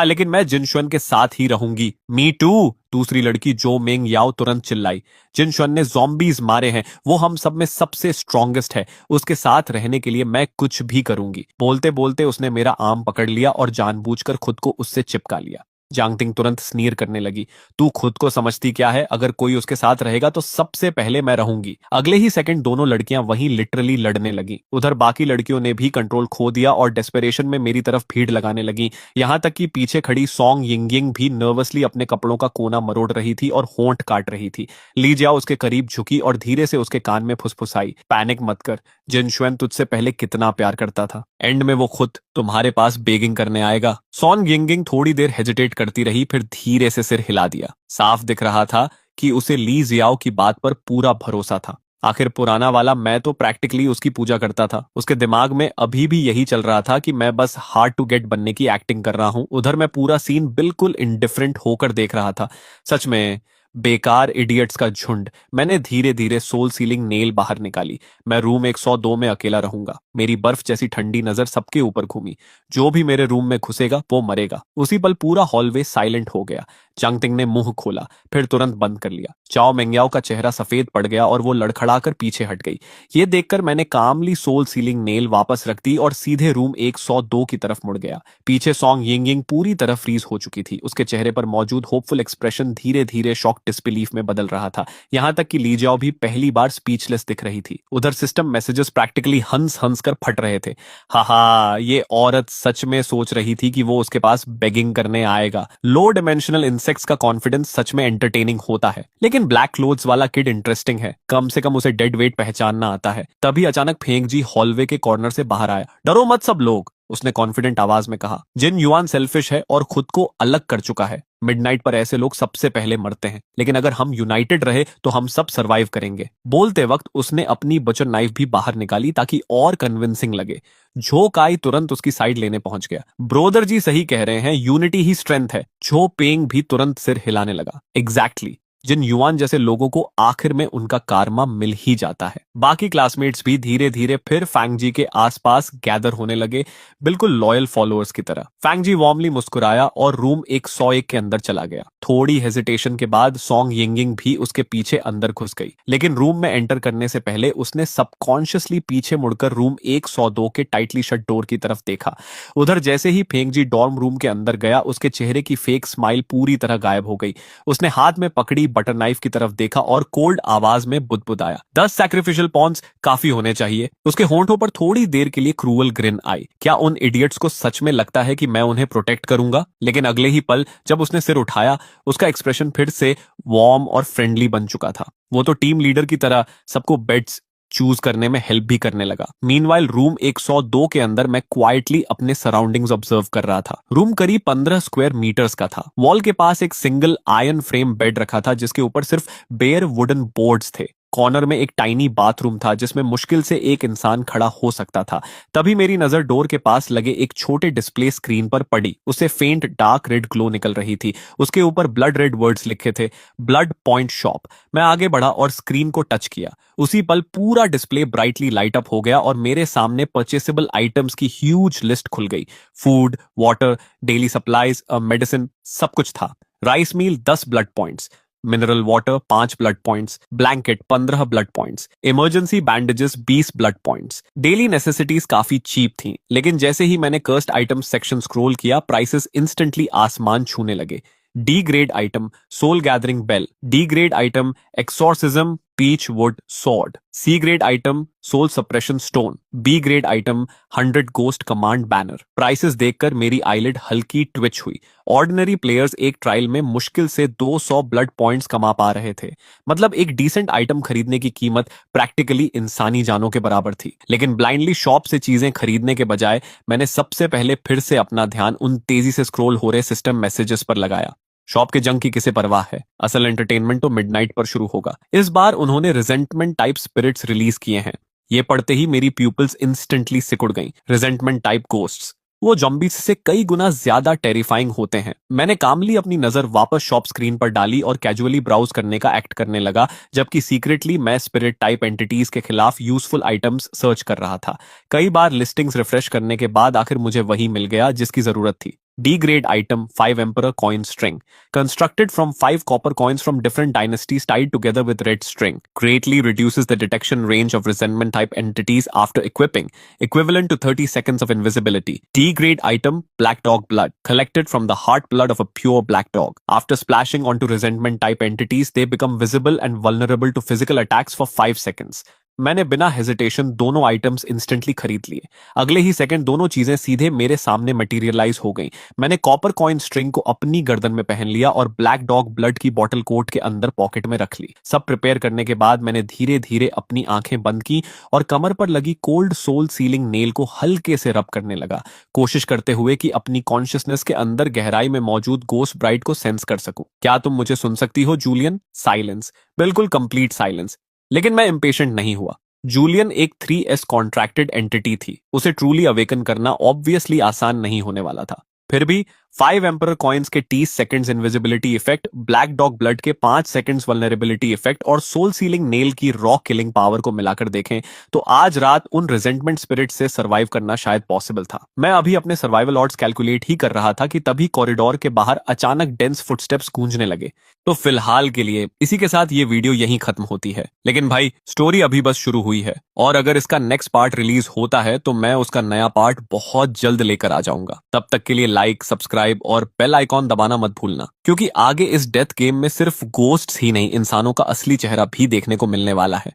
लेकिन मैं जिनशुन के साथ ही रहूंगी। मी टू, दूसरी लड़की जो मेंग याओ तुरंत चिल्लाई। जिनशुन ने ज़ॉम्बीज़ मारे हैं, वो हम सब में सबसे स्ट्रॉन्गेस्ट है, उसके साथ रहने के लिए मैं कुछ भी करूंगी। बोलते बोलते उसने मेरा आर्म पकड़ लिया और जानबूझकर खुद को उससे चिपका लिया। जांगटिंग तुरंत स्नीर करने लगी। तू खुद को समझती क्या है? अगर कोई उसके साथ रहेगा तो सबसे पहले मैं रहूंगी। अगले ही सेकंड दोनों लड़कियां वहीं लिटरली लड़ने लगी। उधर बाकी लड़कियों ने भी कंट्रोल खो दिया और डेस्परेशन में मेरी तरफ भीड़ लगाने लगी। यहां तक कि पीछे खड़ी सॉन्ग यिंगिंग भी नर्वसली अपने कपड़ों का कोना मरोड़ रही थी और होंठ काट रही थी। ली जियाओ उसके करीब झुकी और धीरे से उसके कान में फुसफुसाई, पैनिक मत कर, जिनशुन तुझसे पहले कितना प्यार करता था। एंड में वो खुद तुम्हारे पास बेगिंग करने आएगा। सॉन यिंगिंग थोड़ी देर हेजिटेट करती रही, फिर धीरे से सिर हिला दिया। साफ दिख रहा था कि उसे ली जियाओ की बात पर पूरा भरोसा था। आखिर पुराना वाला मैं तो प्रैक्टिकली उसकी पूजा करता था। उसके दिमाग में अभी भी यही चल रहा था कि मैं बस हार्ड टू गेट बनने की एक्टिंग कर रहा हूं। उधर मैं पूरा सीन बिल्कुल इंडिफरेंट होकर देख रहा था। सच में बेकार इडियट्स का झुंड। मैंने धीरे धीरे सोल सीलिंग नेल बाहर निकाली। मैं रूम 102 में अकेला रहूंगा। मेरी बर्फ जैसी ठंडी नजर सबके ऊपर घूमी। जो भी मेरे रूम में घुसेगा वो मरेगा। उसी पल पूरा हॉलवे साइलेंट हो गया। चांगटिंग ने मुंह खोला, फिर तुरंत बंद कर लिया। चाओ मेंग्याओ का चेहरा सफेद पड़ गया और वो लड़खड़ाकर पीछे हट गई। ये देखकर मैंने कामली सोल सीलिंग नेल वापस रख दी और सीधे रूम 102 की तरफ मुड़ गया। पीछे सॉन्ग यिंगिंग पूरी तरह फ्रीज हो चुकी थी। उसके चेहरे पर मौजूद होपफुल एक्सप्रेशन धीरे धीरे शॉक डिसबिलीफ में बदल रहा था। यहां तक कि ली जाओ भी पहली बार स्पीचलेस दिख रही थी। उधर सिस्टम मैसेजेस प्रैक्टिकली हंस हंस कर फट रहे थे। हाहा, ये औरत सच में सोच रही थी कि वो उसके पास बेगिंग करने आएगा। लो डिमेंशनल इंसेक्ट्स का कॉन्फिडेंस सच में एंटरटेनिंग होता है, लेकिन ब्लैक क्लोथ्स वाला किड इंटरेस्टिंग है। कम से कम उसे डेड वेट पहचानना आता है। तभी अचानक फेंग जी हॉलवे के कॉर्नर से बाहर आया। डरो मत सब लोग, उसने कॉन्फिडेंट आवाज में कहा। जिन युआन सेल्फिश है और खुद को अलग कर चुका है। मिडनाइट पर ऐसे लोग सबसे पहले मरते हैं, लेकिन अगर हम यूनाइटेड रहे तो हम सब सरवाइव करेंगे। बोलते वक्त उसने अपनी बचर नाइफ भी बाहर निकाली ताकि और कन्विंसिंग लगे। झो काई तुरंत उसकी साइड लेने पहुंच गया। ब्रोदर जी सही कह रहे हैं, यूनिटी ही स्ट्रेंथ है। झो पेंग भी तुरंत सिर हिलाने लगा। एग्जैक्टली, जिन युआन जैसे लोगों को आखिर में उनका कारमा मिल ही जाता है। बाकी क्लासमेट्स भी धीरे धीरे फिर फैंग जी के आसपास गैदर होने लगे, बिल्कुल लॉयल फॉलोअर्स की तरह। फैंग जी वार्मली मुस्कुराया और रूम 101 के अंदर चला गया। थोड़ी हेजिटेशन के बाद सॉन्ग यिंगिंग भी उसके पीछे अंदर घुस गई, लेकिन रूम में एंटर करने से पहले उसने सबकॉन्शियसली पीछे मुड़कर रूम 102 के टाइटली शट डोर की तरफ देखा। उधर जैसे ही फेंग जी डॉर्म रूम के अंदर गया, उसके चेहरे की फेक स्माइल पूरी तरह गायब हो गई। उसने हाथ में पकड़ी बटर नाइफ की तरफ देखा और कोल्ड आवाज में बुदबुदाया, 10 सैक्रिफिशियल पॉन्स काफी होने चाहिए। उसके होंठों पर थोड़ी देर के लिए क्रूअल ग्रिन आई। क्या उन इडियट्स को सच में लगता है कि मैं उन्हें प्रोटेक्ट करूंगा? लेकिन अगले ही पल जब उसने सिर उठाया, उसका एक्सप्रेशन फिर से वार्म और फ्रेंडली बन चुका था। वो तो टीम लीडर की तरह सबको बेड्स चूज करने में हेल्प भी करने लगा। मीनवाइल रूम 102 के अंदर मैं क्वाइटली अपने सराउंडिंग्स ऑब्जर्व कर रहा था। रूम करीब 15 स्क्वायर मीटर्स का था। वॉल के पास एक सिंगल आयरन फ्रेम बेड रखा था जिसके ऊपर सिर्फ बेयर वुडन बोर्ड्स थे। कॉर्नर में एक टाइनी बाथरूम था जिसमें मुश्किल से एक इंसान खड़ा हो सकता था। तभी मेरी नजर डोर के पास लगे एक छोटे डिस्प्ले स्क्रीन पर पड़ी। उससे फेंट डार्क रेड ग्लो निकल रही थी। उसके ऊपर ब्लड रेड वर्ड्स लिखे थे, ब्लड पॉइंट शॉप। मैं आगे बढ़ा और स्क्रीन को टच किया। उसी पल पूरा डिस्प्ले ब्राइटली लाइट अप हो गया और मेरे सामने परचेसेबल आइटम्स की ह्यूज लिस्ट खुल गई। Food, water, daily supplies, medicine, सब कुछ था। Rice meal 10 blood points, mineral water 5 blood points, blanket 15 blood points, emergency bandages 20 blood points. Daily necessities काफी चीप थी, लेकिन जैसे ही मैंने कर्स्ड आइटम्स सेक्शन स्क्रॉल किया, प्राइसेस इंस्टेंटली आसमान छूने लगे। D grade item soul gathering bell, D grade item exorcism peach wood sword, सी grade item soul suppression stone, B grade item 100 ghost command banner. Prices देखकर मेरी eyelid हल्की Twitch हुई। Ordinary players एक trial में मुश्किल से 200 ब्लड पॉइंट्स कमा पा रहे थे। मतलब एक डिसेंट आइटम खरीदने की कीमत प्रैक्टिकली इंसानी जानों के बराबर थी। लेकिन ब्लाइंडली शॉप से चीजें खरीदने के बजाय मैंने सबसे पहले फिर से अपना ध्यान उन तेजी से स्क्रॉल हो रहे सिस्टम मैसेजेस पर लगाया। शॉप के जंग की किसे परवाह है, असल एंटरटेनमेंट तो मिडनाइट पर शुरू होगा। इस बार उन्होंने रिजेंटमेंट टाइप स्पिरिट्स रिलीज किए हैं। ये पढ़ते ही मेरी प्यूपिल्स इंस्टेंटली सिकुड़ गईं। रिजेंटमेंट टाइप गोस्ट्स, वो जॉम्बीज से कई गुना ज्यादा टेरिफाइंग होते हैं। मैंने कामली अपनी नजर वापस शॉप स्क्रीन पर डाली और कैजुअली ब्राउज करने का एक्ट करने लगा, जबकि सीक्रेटली मैं स्पिरिट टाइप एंटिटीज के खिलाफ यूजफुल आइटम्स सर्च कर रहा था। कई बार लिस्टिंग्स रिफ्रेश करने के बाद आखिर मुझे वही मिल गया जिसकी जरूरत थी। D grade item 5 Emperor coin string, constructed from 5 copper coins from different dynasties tied together with red string, greatly reduces the detection range of resentment type entities after equipping, equivalent to 30 seconds of invisibility. D grade item Black Dog blood, collected from the heart blood of a pure black dog. After splashing onto resentment type entities, they become visible and vulnerable to physical attacks for 5 seconds. मैंने बिना hesitation दोनों items instantly खरीद लिए। अगले ही second दोनों चीजें सीधे मेरे सामने मटेरियलाइज हो गईं। मैंने कॉपर कॉइन स्ट्रिंग को अपनी गर्दन में पहन लिया और ब्लैक डॉग ब्लड की बॉटल कोट के अंदर पॉकेट में रख ली। सब प्रिपेयर करने के बाद मैंने धीरे धीरे अपनी आंखें बंद की और कमर पर लगी कोल्ड सोल सीलिंग नेल को हल्के से रब करने लगा, कोशिश करते हुए कि अपनी कॉन्शियसनेस के अंदर गहराई में मौजूद गोस्ट ब्राइट को सेंस कर सकूं। क्या तुम मुझे सुन सकती हो जूलियन? साइलेंस, बिल्कुल कंप्लीट साइलेंस। लेकिन मैं इम्पेशेंट नहीं हुआ। जूलियन एक 3S कॉन्ट्रैक्टेड एंटिटी थी, उसे ट्रूली अवेकन करना ऑब्वियसली आसान नहीं होने वाला था। फिर भी 5 एम्पर कॉइन्स के 30 seconds invisibility effect, black dog blood के 5 सेकंड्स वल्नरेबिलिटी इफेक्ट और सोल सीलिंग नेल की रॉ किलिंग पावर को मिलाकर देखें तो आज रात उन रिजेंटमेंट स्पिरिट से सरवाइव करना शायद पॉसिबल था। मैं अभी अपने सर्वाइवल ऑड्स कैलकुलेट ही कर रहा था कि तभी कॉरिडोर के बाहर अचानक डेंस फुटस्टेप्स गूंजने लगे। तो फिलहाल के लिए इसी के साथ ये वीडियो यहीं खत्म होती है, लेकिन भाई स्टोरी अभी बस शुरू हुई है और अगर इसका नेक्स्ट पार्ट रिलीज होता है तो मैं उसका नया पार्ट बहुत जल्द लेकर आ जाऊंगा। तब तक के लिए लाइक, सब्सक्राइब और बेल आइकॉन दबाना मत भूलना, क्योंकि आगे इस डेथ गेम में सिर्फ गोस्ट्स ही नहीं, इंसानों का असली चेहरा भी देखने को मिलने वाला है।